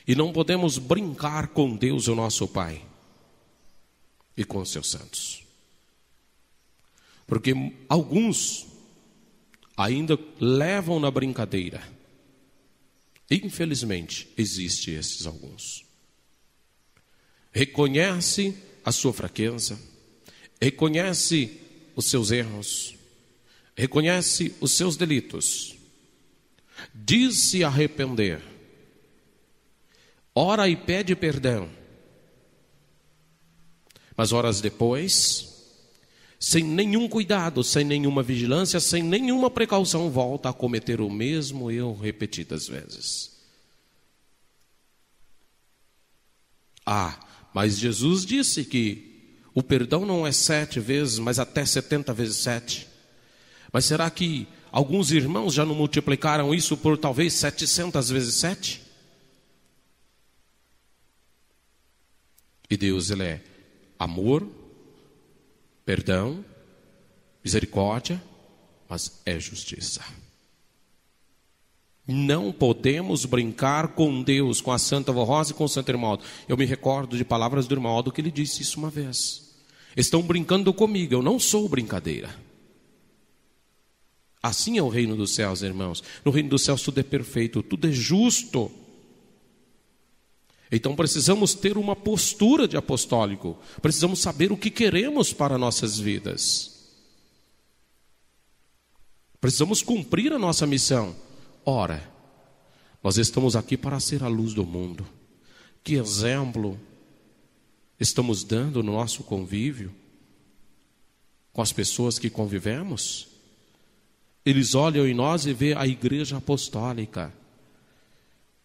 E não podemos brincar com Deus, o nosso Pai, e com os seus santos. Porque alguns ainda levam na brincadeira. Infelizmente, existem esses alguns. Reconhece a sua fraqueza, reconhece os seus erros, reconhece os seus delitos, diz se arrepender, ora e pede perdão, mas horas depois, sem nenhum cuidado, sem nenhuma vigilância, sem nenhuma precaução, volta a cometer o mesmo erro repetidas vezes. Mas Jesus disse que o perdão não é 7 vezes, mas até 70 vezes 7. Mas será que alguns irmãos já não multiplicaram isso por talvez 700 vezes 7? E Deus, Ele é amor, perdão, misericórdia, mas é justiça. Não podemos brincar com Deus, com a Santa Vó Rosa e com o Santo Irmão. Eu me recordo de palavras do irmão Aldo que ele disse isso uma vez. Estão brincando comigo, eu não sou brincadeira. Assim é o reino dos céus, irmãos. No reino dos céus tudo é perfeito, tudo é justo. Então precisamos ter uma postura de apostólico. Precisamos saber o que queremos para nossas vidas. Precisamos cumprir a nossa missão. Ora, nós estamos aqui para ser a luz do mundo. Que exemplo estamos dando no nosso convívio com as pessoas que convivemos? Eles olham em nós e vê a igreja apostólica.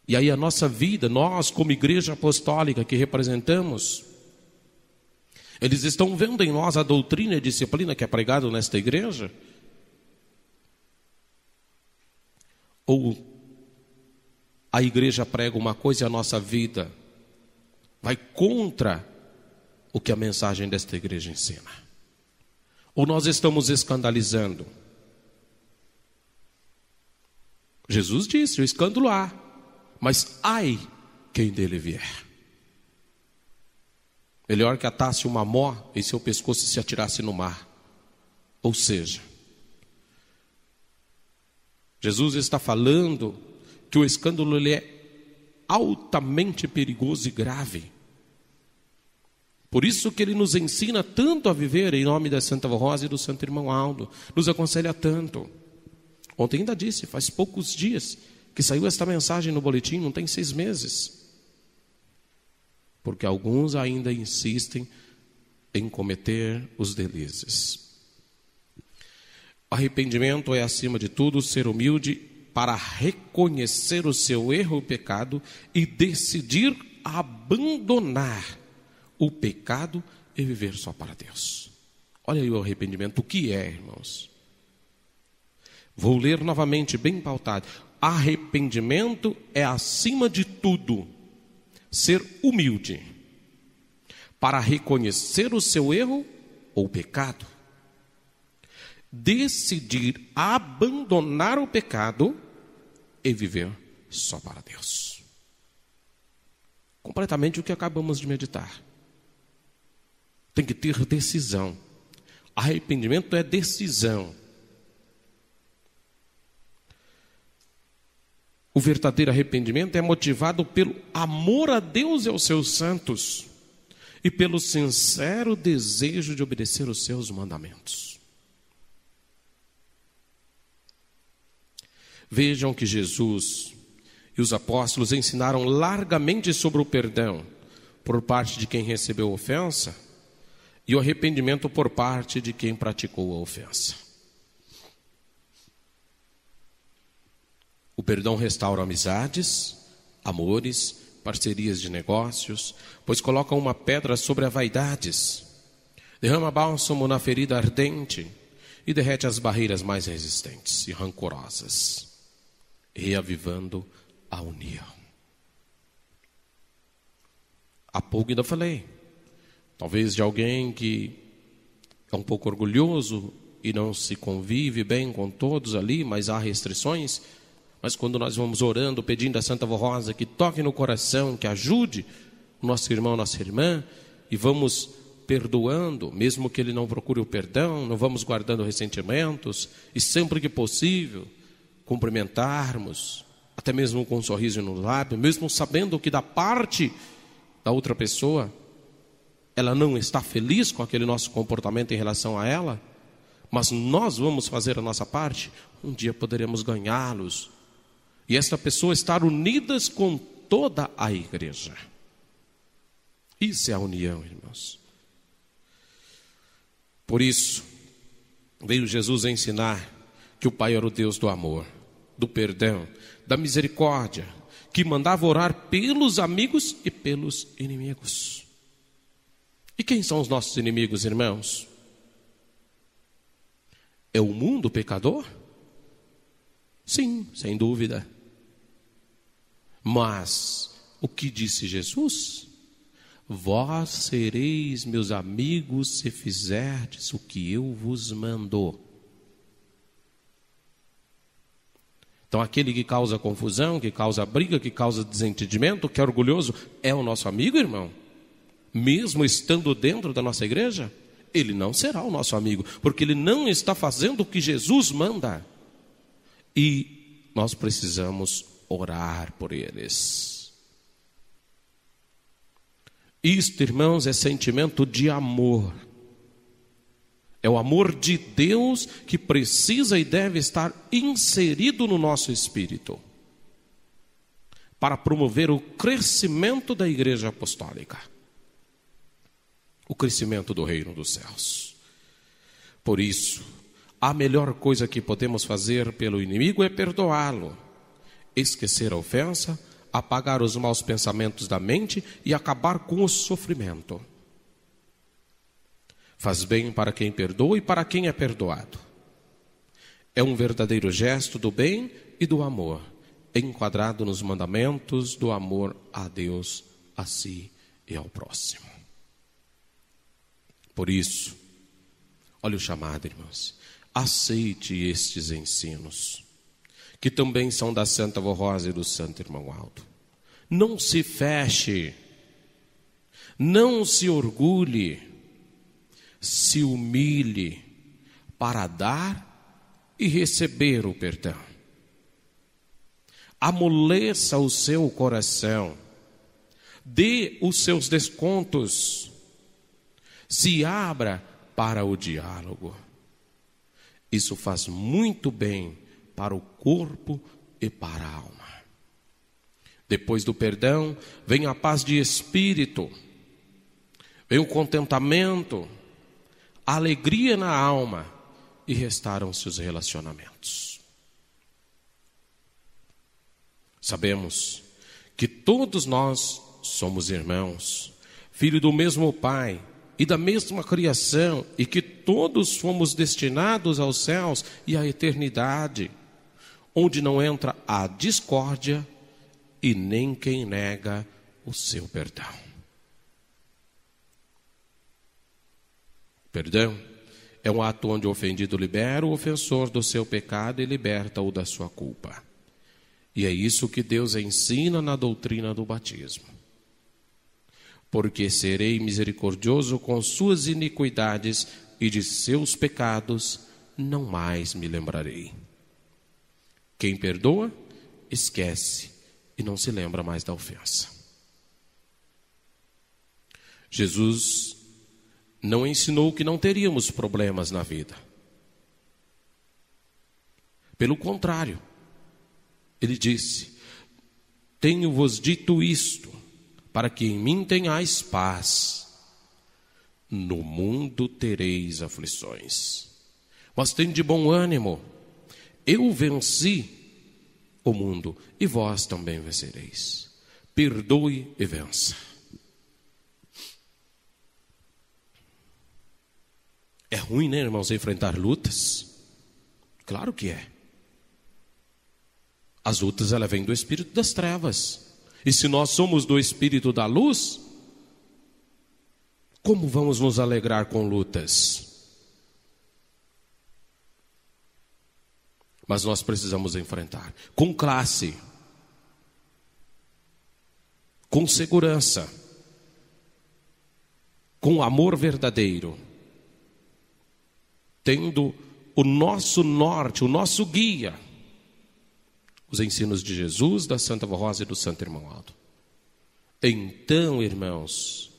E aí a nossa vida, nós como igreja apostólica que representamos, eles estão vendo em nós a doutrina e a disciplina que é pregado nesta igreja? Ou a igreja prega uma coisa e a nossa vida vai contra o que a mensagem desta igreja ensina? Ou nós estamos escandalizando? Jesus disse, o escândalo há, mas ai quem dele vier. Melhor que atasse uma mó em seu pescoço e se atirasse no mar. Ou seja, Jesus está falando que o escândalo ele é altamente perigoso e grave. Por isso que ele nos ensina tanto a viver em nome da Santa Vó Rosa e do Santo Irmão Aldo. Nos aconselha tanto. Ontem ainda disse, faz poucos dias que saiu esta mensagem no boletim, não tem 6 meses. Porque alguns ainda insistem em cometer os delícias. Arrependimento é, acima de tudo, ser humilde para reconhecer o seu erro e o pecado e decidir abandonar o pecado e viver só para Deus. Olha aí o arrependimento, o que é, irmãos? Vou ler novamente, bem pautado. arrependimento é, acima de tudo, ser humilde para reconhecer o seu erro ou pecado, decidir abandonar o pecado e viver só para Deus. Completamente o que acabamos de meditar. Tem que ter decisão. Arrependimento é decisão. O verdadeiro arrependimento é motivado pelo amor a Deus e aos seus santos e pelo sincero desejo de obedecer os seus mandamentos. Vejam que Jesus e os apóstolos ensinaram largamente sobre o perdão por parte de quem recebeu a ofensa e o arrependimento por parte de quem praticou a ofensa. O perdão restaura amizades, amores, parcerias de negócios, pois coloca uma pedra sobre as vaidades, derrama bálsamo na ferida ardente e derrete as barreiras mais resistentes e rancorosas, reavivando a união. Há pouco ainda falei, talvez de alguém que é um pouco orgulhoso e não se convive bem com todos ali, mas há restrições. Mas quando nós vamos orando, pedindo a Santa Vó Rosa que toque no coração, que ajude o nosso irmão, nossa irmã, e vamos perdoando, mesmo que ele não procure o perdão, não vamos guardando ressentimentos, e sempre que possível, cumprimentarmos, até mesmo com um sorriso no lábio, mesmo sabendo que da parte da outra pessoa, ela não está feliz com aquele nosso comportamento em relação a ela, mas nós vamos fazer a nossa parte, um dia poderemos ganhá-los, e esta pessoa estar unidas com toda a igreja. Isso é a união, irmãos. Por isso, veio Jesus ensinar que o Pai era o Deus do amor, do perdão, da misericórdia, que mandava orar pelos amigos e pelos inimigos. E quem são os nossos inimigos, irmãos? É o mundo pecador? Sim, sem dúvida. Mas o que disse Jesus? Vós sereis meus amigos se fizerdes o que eu vos mando. Então aquele que causa confusão, que causa briga, que causa desentendimento, que é orgulhoso, é o nosso amigo, irmão? Mesmo estando dentro da nossa igreja? Ele não será o nosso amigo, porque ele não está fazendo o que Jesus manda. E nós precisamos orar por eles. Isto, irmãos, é sentimento de amor. É o amor de Deus que precisa e deve estar inserido no nosso espírito para promover o crescimento da igreja apostólica, o crescimento do reino dos céus. Por isso, a melhor coisa que podemos fazer pelo inimigo é perdoá-lo, esquecer a ofensa, apagar os maus pensamentos da mente e acabar com o sofrimento. Faz bem para quem perdoa e para quem é perdoado. É um verdadeiro gesto do bem e do amor, enquadrado nos mandamentos do amor a Deus, a si e ao próximo. Por isso, olha o chamado, irmãos. Aceite estes ensinos, que também são da Santa Vó Rosa e do Santo Irmão Aldo. Não se feche, não se orgulhe, se humilhe para dar e receber o perdão. Amoleça o seu coração, dê os seus descontos, se abra para o diálogo. Isso faz muito bem para o corpo e para a alma. Depois do perdão, vem a paz de espírito, vem o contentamento, a alegria na alma e restauram-se os relacionamentos. Sabemos que todos nós somos irmãos, filhos do mesmo Pai e da mesma criação, e que todos fomos destinados aos céus e à eternidade. onde não entra a discórdia e nem quem nega o seu perdão. Perdão é um ato onde o ofendido libera o ofensor do seu pecado e liberta-o da sua culpa. E é isso que Deus ensina na doutrina do batismo. Porque serei misericordioso com suas iniquidades e de seus pecados não mais me lembrarei. Quem perdoa, esquece e não se lembra mais da ofensa. Jesus não ensinou que não teríamos problemas na vida. Pelo contrário, ele disse: tenho-vos dito isto, para que em mim tenhais paz. No mundo tereis aflições, mas tende de bom ânimo. Eu venci o mundo e vós também vencereis. Perdoe e vença. É ruim, né, irmãos, enfrentar lutas? Claro que é. As lutas, elas vêm do espírito das trevas. E se nós somos do espírito da luz, como vamos nos alegrar com lutas? Mas nós precisamos enfrentar com classe, com segurança, com amor verdadeiro, tendo o nosso norte, o nosso guia, os ensinos de Jesus, da Santa Vó Rosa e do Santo Irmão Aldo. Então, irmãos,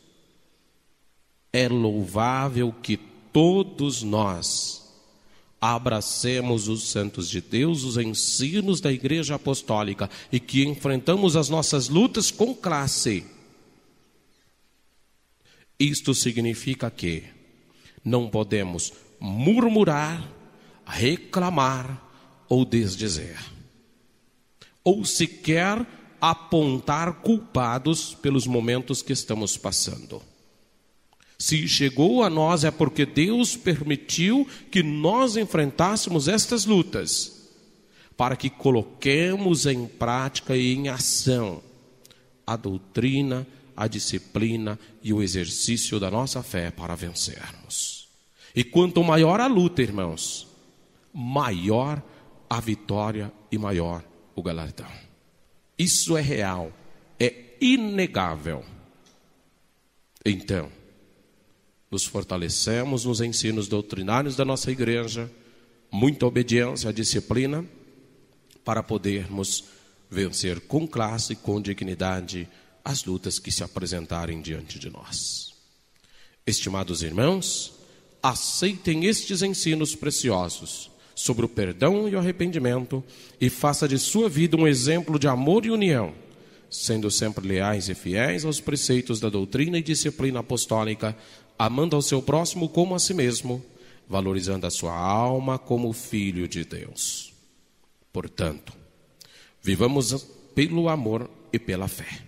é louvável que todos nós abracemos os santos de Deus, os ensinos da Igreja Apostólica, e que enfrentamos as nossas lutas com classe. Isto significa que não podemos murmurar, reclamar ou desdizer, ou sequer apontar culpados pelos momentos que estamos passando. Se chegou a nós é porque Deus permitiu que nós enfrentássemos estas lutas, para que coloquemos em prática e em ação a doutrina, a disciplina e o exercício da nossa fé para vencermos. E quanto maior a luta, irmãos, maior a vitória e maior o galardão. Isso é real, é inegável. Então, nos fortalecemos nos ensinos doutrinários da nossa igreja, muita obediência à disciplina, para podermos vencer com classe e com dignidade as lutas que se apresentarem diante de nós. Estimados irmãos, aceitem estes ensinos preciosos sobre o perdão e o arrependimento e faça de sua vida um exemplo de amor e união, sendo sempre leais e fiéis aos preceitos da doutrina e disciplina apostólica, amando ao seu próximo como a si mesmo, valorizando a sua alma como filho de Deus. Portanto, vivamos pelo amor e pela fé.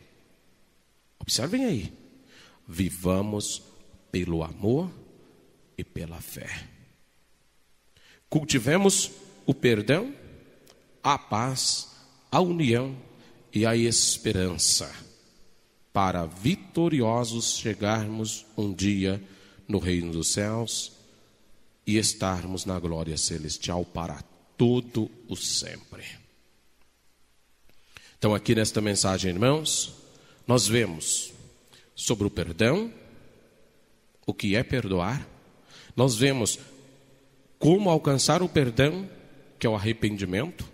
Observem aí, vivamos pelo amor e pela fé. Cultivemos o perdão, a paz, a união e a esperança, para vitoriosos chegarmos um dia no reino dos céus e estarmos na glória celestial para todo o sempre. Então aqui nesta mensagem, irmãos, nós vemos sobre o perdão, o que é perdoar, nós vemos como alcançar o perdão, que é o arrependimento,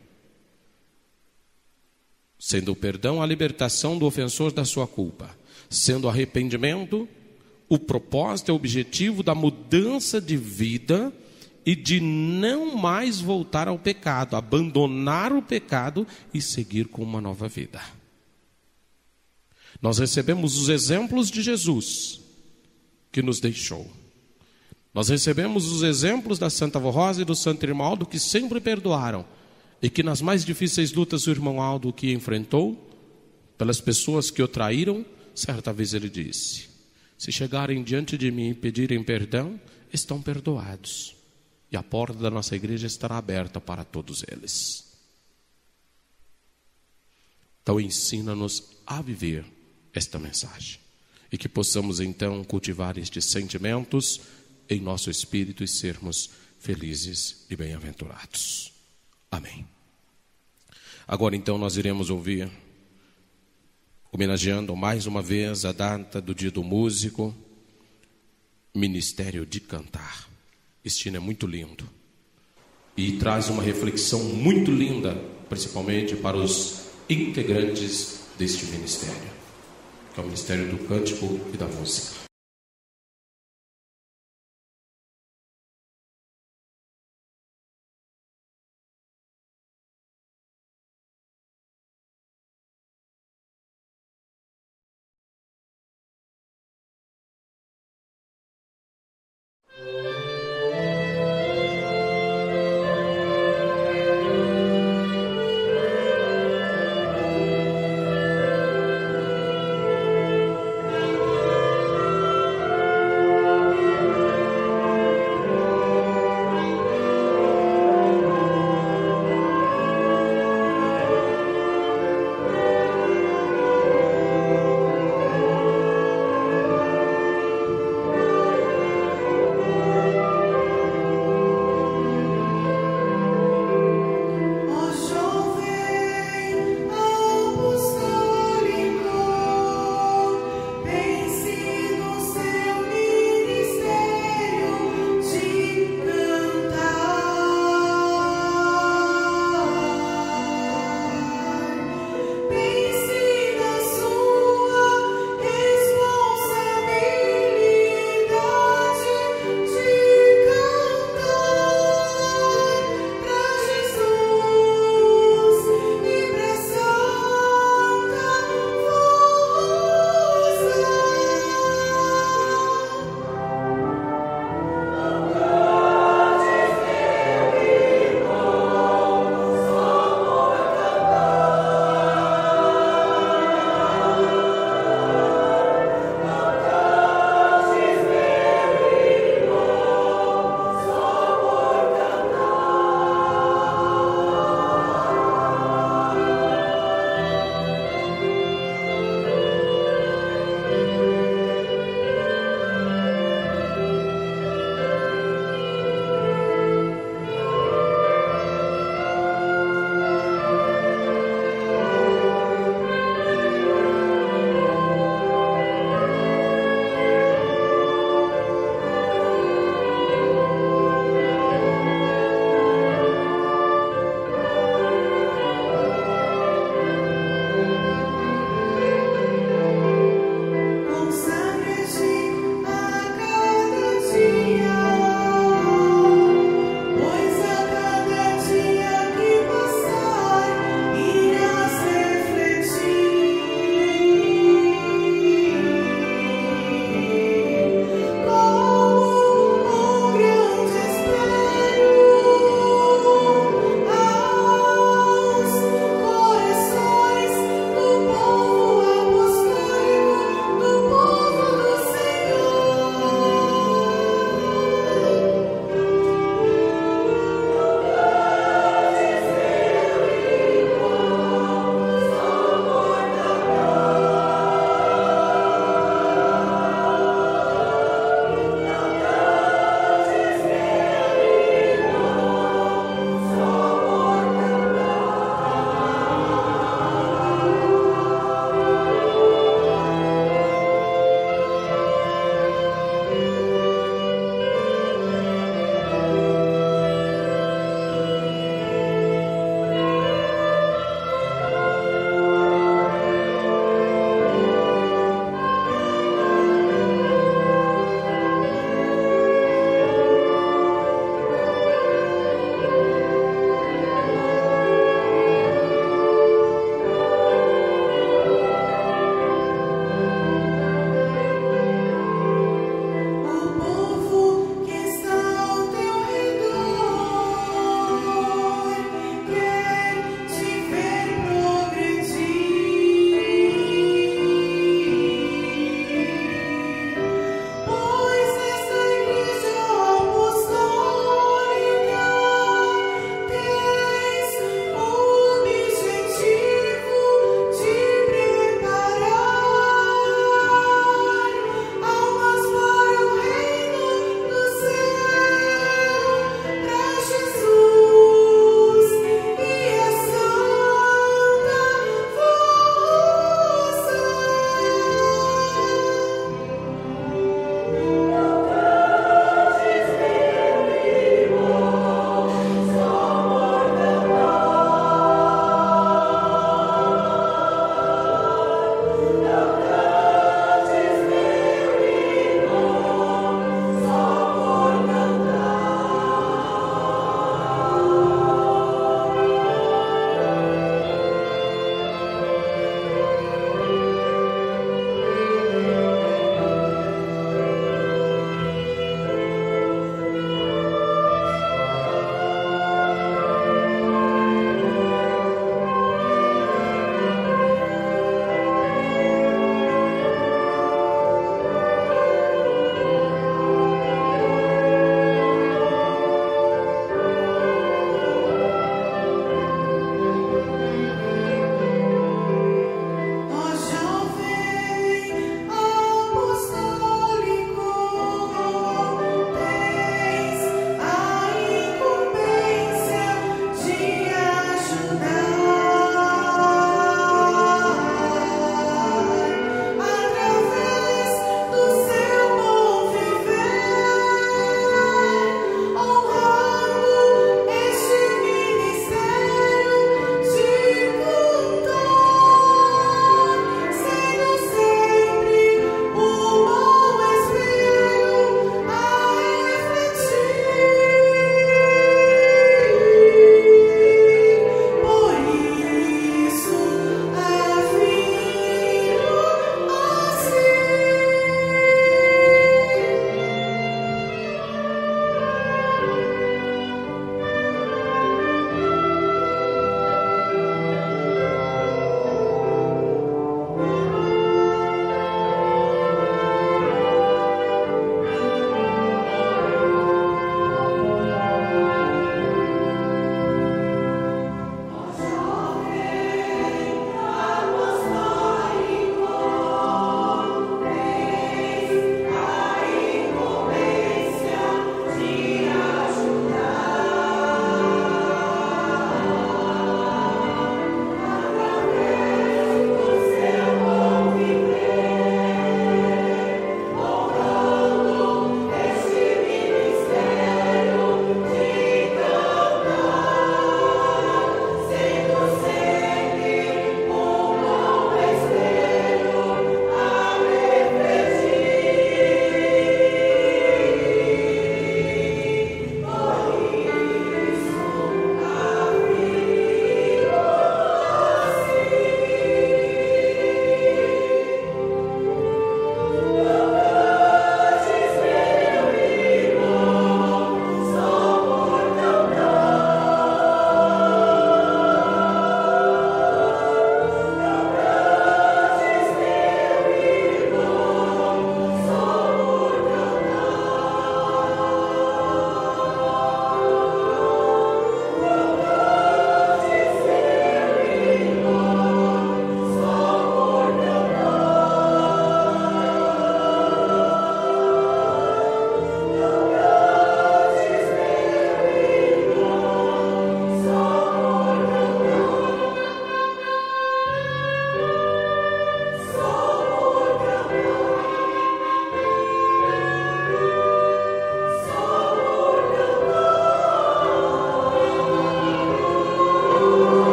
sendo o perdão a libertação do ofensor da sua culpa, sendo o arrependimento o propósito, o objetivo da mudança de vida e de não mais voltar ao pecado, abandonar o pecado e seguir com uma nova vida. Nós recebemos os exemplos de Jesus que nos deixou. Nós recebemos os exemplos da Santa Vó Rosa e do Santo Irmão Aldo, que sempre perdoaram, e que nas mais difíceis lutas o irmão Aldo que enfrentou, pelas pessoas que o traíram, certa vez ele disse: se chegarem diante de mim e pedirem perdão, estão perdoados. E a porta da nossa igreja estará aberta para todos eles. Então ensina-nos a viver esta mensagem. E que possamos então cultivar estes sentimentos em nosso espírito e sermos felizes e bem-aventurados. Amém. Agora então nós iremos ouvir, homenageando mais uma vez a data do Dia do Músico, Ministério de Cantar. Este hino é muito lindo e traz uma reflexão muito linda, principalmente para os integrantes deste ministério, que é o Ministério do Cântico e da Música.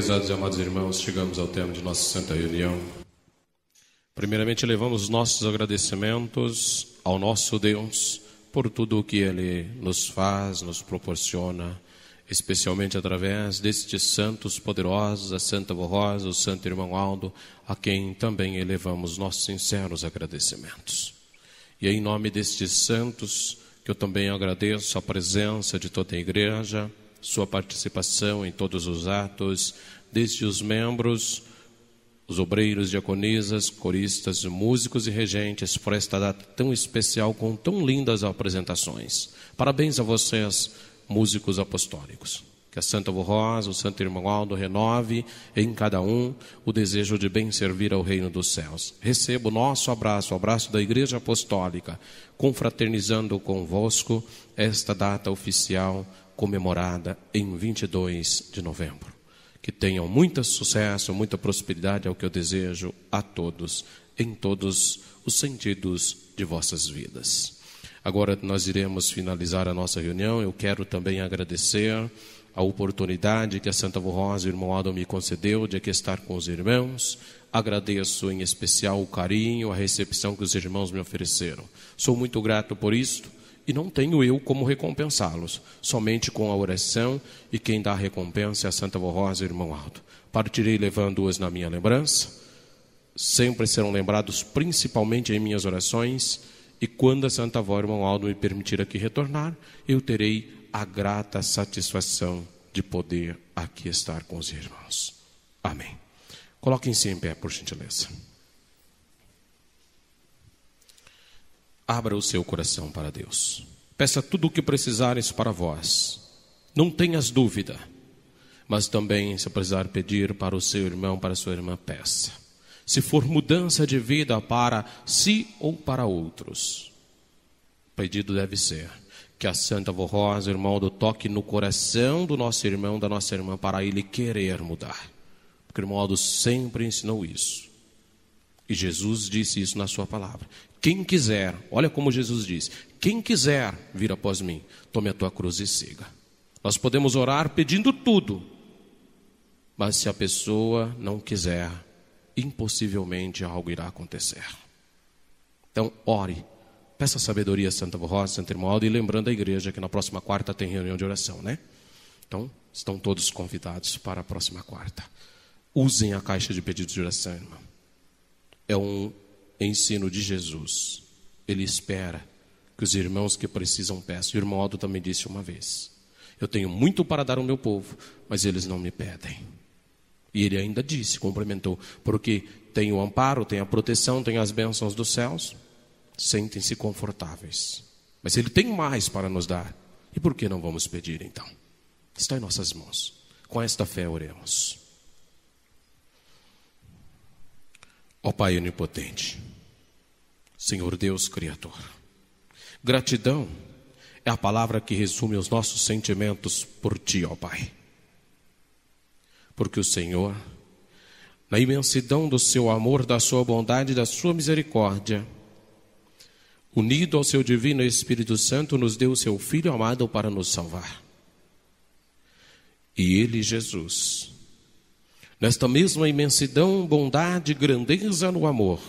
prezados e amados irmãos, chegamos ao termo de nossa santa reunião. Primeiramente, levamos nossos agradecimentos ao nosso Deus por tudo o que Ele nos faz, nos proporciona, especialmente através destes santos poderosos, a Santa Avó Rosa, o Santo Irmão Aldo, a quem também elevamos nossos sinceros agradecimentos. E é em nome destes santos que eu também agradeço a presença de toda a igreja, sua participação em todos os atos, desde os membros, os obreiros, diaconisas, coristas, músicos e regentes, por esta data tão especial, com tão lindas apresentações. Parabéns a vocês, músicos apostólicos. Que a Santa Avó Rosa, o Santo Irmão Aldo renove em cada um o desejo de bem servir ao reino dos céus. Receba o nosso abraço, o abraço da Igreja Apostólica, confraternizando convosco esta data oficial comemorada em 22 de novembro. Que tenham muito sucesso, muita prosperidade, é o que eu desejo a todos, em todos os sentidos de vossas vidas. Agora nós iremos finalizar a nossa reunião. Eu quero também agradecer a oportunidade que a Santa Avó Rosa e o Irmão Aldo me concedeu de aqui estar com os irmãos. Agradeço em especial o carinho, a recepção que os irmãos me ofereceram. Sou muito grato por isto. E não tenho eu como recompensá-los, somente com a oração, e quem dá a recompensa é a Santa Avó Rosa e o Irmão Aldo. Partirei levando-os na minha lembrança, sempre serão lembrados principalmente em minhas orações, e quando a Santa Avó e o Irmão Aldo me permitir aqui retornar, eu terei a grata satisfação de poder aqui estar com os irmãos. Amém. Coloquem-se em pé, por gentileza. Abra o seu coração para Deus. Peça tudo o que precisares para vós. Não tenhas dúvida. Mas também, se precisar pedir para o seu irmão, para a sua irmã, peça. Se for mudança de vida para si ou para outros, o pedido deve ser que a Santa Avó Rosa, o Irmão Aldo, toque no coração do nosso irmão, da nossa irmã, para ele querer mudar. Porque o Irmão Aldo sempre ensinou isso. E Jesus disse isso na sua palavra. Quem quiser, olha como Jesus disse, quem quiser vir após mim, tome a tua cruz e siga. Nós podemos orar pedindo tudo, mas se a pessoa não quiser, impossivelmente algo irá acontecer. Então, ore, peça sabedoria a Santa Avó Rosa, Santo Irmão Aldo, e lembrando a igreja que na próxima quarta tem reunião de oração, né? Então, estão todos convidados para a próxima quarta. Usem a caixa de pedidos de oração, irmão. É um ensino de Jesus. Ele espera que os irmãos que precisam peçam. O Irmão Aldo também disse uma vez: eu tenho muito para dar ao meu povo, mas eles não me pedem. E ele ainda disse, complementou, porque tem o amparo, tem a proteção, tem as bênçãos dos céus, sentem-se confortáveis. Mas ele tem mais para nos dar. E por que não vamos pedir então? Está em nossas mãos. Com esta fé oremos. Ó Pai onipotente, Senhor Deus Criador, gratidão é a palavra que resume os nossos sentimentos por Ti, ó Pai. Porque o Senhor, na imensidão do Seu amor, da Sua bondade e da Sua misericórdia, unido ao Seu Divino Espírito Santo, nos deu o Seu Filho amado para nos salvar. E Ele, Jesus, nesta mesma imensidão, bondade, grandeza no amor,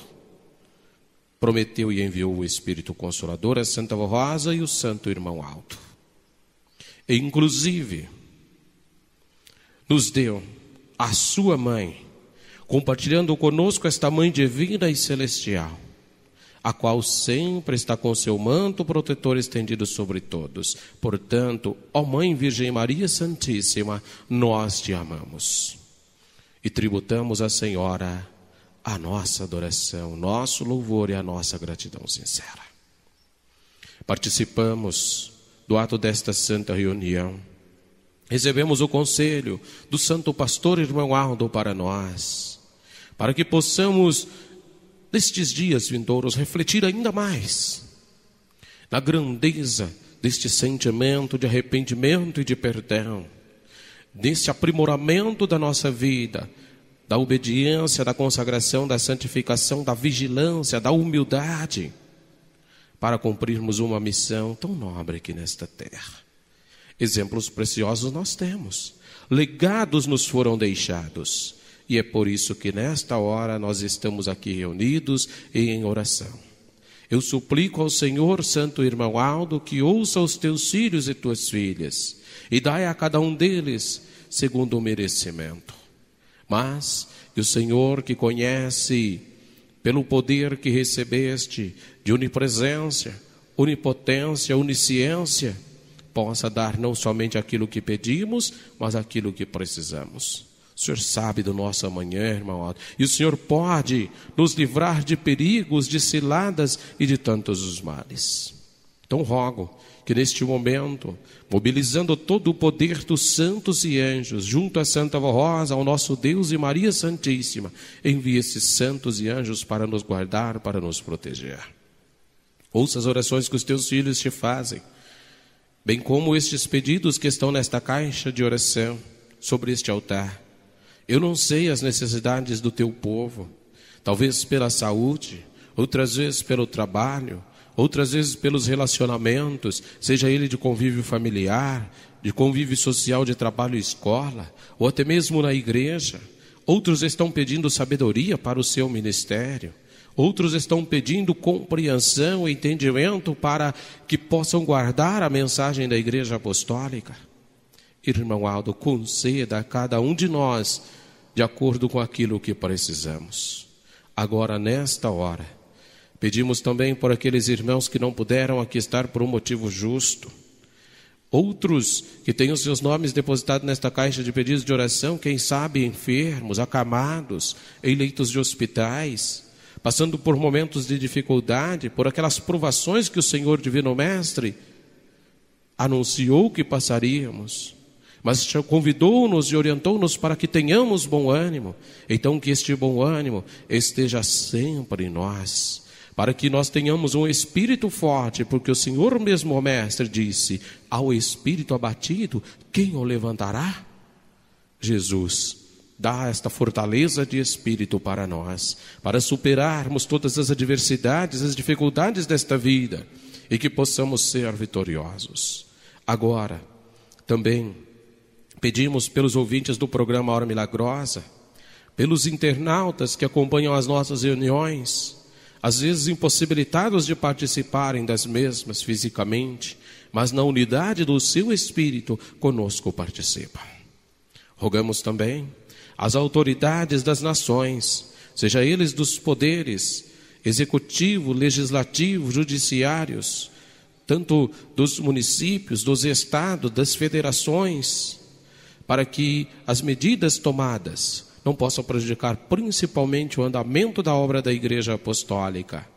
prometeu e enviou o Espírito Consolador, a Santa Avó Rosa e o Santo Irmão Aldo. E inclusive nos deu a sua mãe, compartilhando conosco esta mãe divina e celestial, a qual sempre está com seu manto protetor estendido sobre todos. Portanto, ó Mãe Virgem Maria Santíssima, nós te amamos. E tributamos à Senhora a nossa adoração, nosso louvor e a nossa gratidão sincera. Participamos do ato desta santa reunião. Recebemos o conselho do Santo Pastor Irmão Aldo para nós, para que possamos, nestes dias vindouros, refletir ainda mais na grandeza deste sentimento de arrependimento e de perdão, desse aprimoramento da nossa vida, da obediência, da consagração, da santificação, da vigilância, da humildade, para cumprirmos uma missão tão nobre aqui nesta terra. Exemplos preciosos nós temos. legados nos foram deixados. E é por isso que nesta hora nós estamos aqui reunidos e em oração. Eu suplico ao Senhor, santo irmão Aldo, que ouça os teus filhos e tuas filhas, e dai a cada um deles segundo o merecimento. Mas que o Senhor, que conhece pelo poder que recebeste de onipresença, onipotência, onisciência, possa dar não somente aquilo que pedimos, mas aquilo que precisamos. O Senhor sabe do nosso amanhã, irmão Aldo, e o Senhor pode nos livrar de perigos, de ciladas e de tantos os males. Então rogo que neste momento, mobilizando todo o poder dos santos e anjos, junto a Santa Vó Rosa, ao nosso Deus e Maria Santíssima, envie esses santos e anjos para nos guardar, para nos proteger. Ouça as orações que os teus filhos te fazem, bem como estes pedidos que estão nesta caixa de oração, sobre este altar. Eu não sei as necessidades do teu povo, talvez pela saúde, outras vezes pelo trabalho, outras vezes pelos relacionamentos, seja ele de convívio familiar, de convívio social, de trabalho e escola, ou até mesmo na igreja. Outros estão pedindo sabedoria para o seu ministério. Outros estão pedindo compreensão e entendimento para que possam guardar a mensagem da Igreja Apostólica. Irmão Aldo, conceda a cada um de nós de acordo com aquilo que precisamos. Agora, nesta hora, pedimos também por aqueles irmãos que não puderam aqui estar por um motivo justo. Outros que têm os seus nomes depositados nesta caixa de pedidos de oração, quem sabe enfermos, acamados, em leitos de hospitais, passando por momentos de dificuldade, por aquelas provações que o Senhor Divino Mestre anunciou que passaríamos, mas convidou-nos e orientou-nos para que tenhamos bom ânimo. Então que este bom ânimo esteja sempre em nós, para que nós tenhamos um espírito forte, porque o Senhor mesmo, o Mestre, disse: ao espírito abatido, quem o levantará? Jesus, dá esta fortaleza de espírito para nós, para superarmos todas as adversidades, as dificuldades desta vida, e que possamos ser vitoriosos. Agora, também pedimos pelos ouvintes do programa Hora Milagrosa, pelos internautas que acompanham as nossas reuniões, às vezes impossibilitados de participarem das mesmas fisicamente, mas na unidade do seu Espírito conosco participam. Rogamos também as autoridades das nações, seja eles dos poderes executivo, legislativo, judiciários, tanto dos municípios, dos estados, das federações, para que as medidas tomadas não possam prejudicar principalmente o andamento da obra da Igreja Apostólica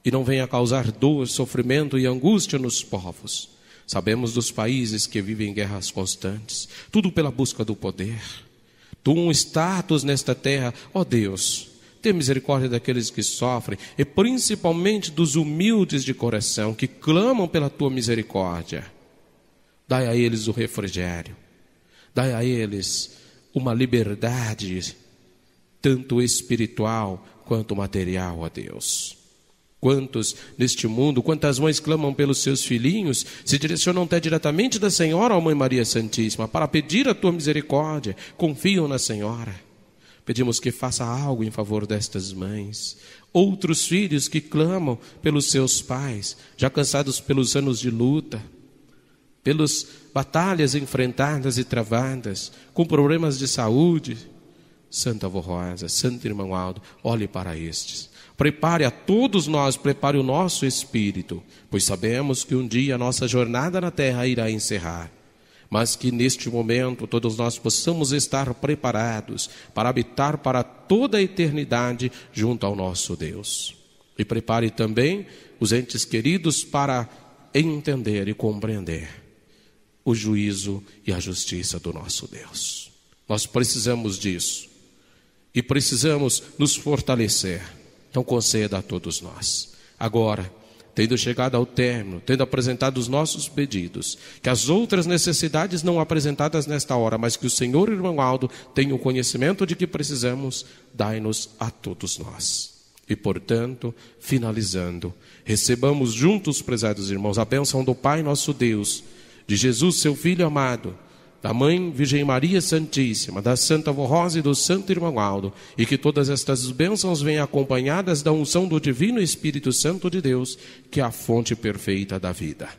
e não venha causar dor, sofrimento e angústia nos povos. Sabemos dos países que vivem guerras constantes, tudo pela busca do poder. Tu um status nesta terra, ó Deus, tem misericórdia daqueles que sofrem e principalmente dos humildes de coração que clamam pela tua misericórdia. Dai a eles o refrigério, dai a eles uma liberdade, tanto espiritual quanto material, ó Deus. Quantos neste mundo, quantas mães clamam pelos seus filhinhos, se direcionam até diretamente da Senhora, ó Mãe Maria Santíssima, para pedir a tua misericórdia, confiam na Senhora. Pedimos que faça algo em favor destas mães. Outros filhos que clamam pelos seus pais, já cansados pelos anos de luta, pelas batalhas enfrentadas e travadas, com problemas de saúde. Santa Vó Rosa, Santo Irmão Aldo, olhe para estes. Prepare a todos nós, prepare o nosso espírito, pois sabemos que um dia a nossa jornada na terra irá encerrar. Mas que neste momento todos nós possamos estar preparados para habitar para toda a eternidade junto ao nosso Deus. E prepare também os entes queridos para entender e compreender o juízo e a justiça do nosso Deus. Nós precisamos disso e precisamos nos fortalecer. Então conceda a todos nós. Agora, tendo chegado ao término, tendo apresentado os nossos pedidos, que as outras necessidades não apresentadas nesta hora, mas que o Senhor, irmão Aldo, tenha o conhecimento de que precisamos, dai-nos a todos nós. E, portanto, finalizando, recebamos juntos, prezados irmãos, a bênção do Pai nosso Deus, de Jesus, seu Filho amado, da Mãe Virgem Maria Santíssima, da Santa Avó Rosa e do Santo Irmão Aldo, e que todas estas bênçãos venham acompanhadas da unção do Divino Espírito Santo de Deus, que é a fonte perfeita da vida.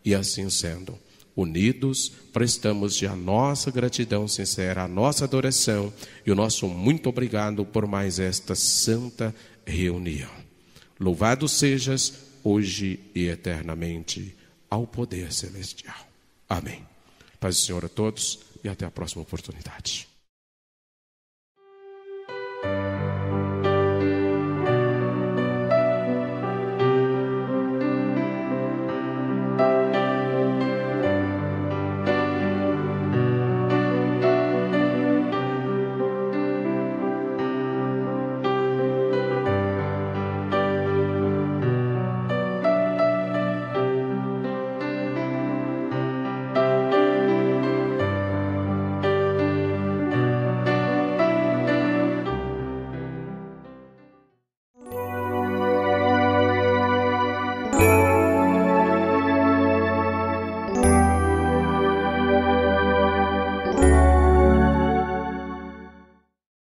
E assim sendo, unidos, prestamos-te a nossa gratidão sincera, a nossa adoração e o nosso muito obrigado por mais esta santa reunião. Louvado sejas, hoje e eternamente, ao poder celestial. Amém. Paz do Senhor a todos e até a próxima oportunidade.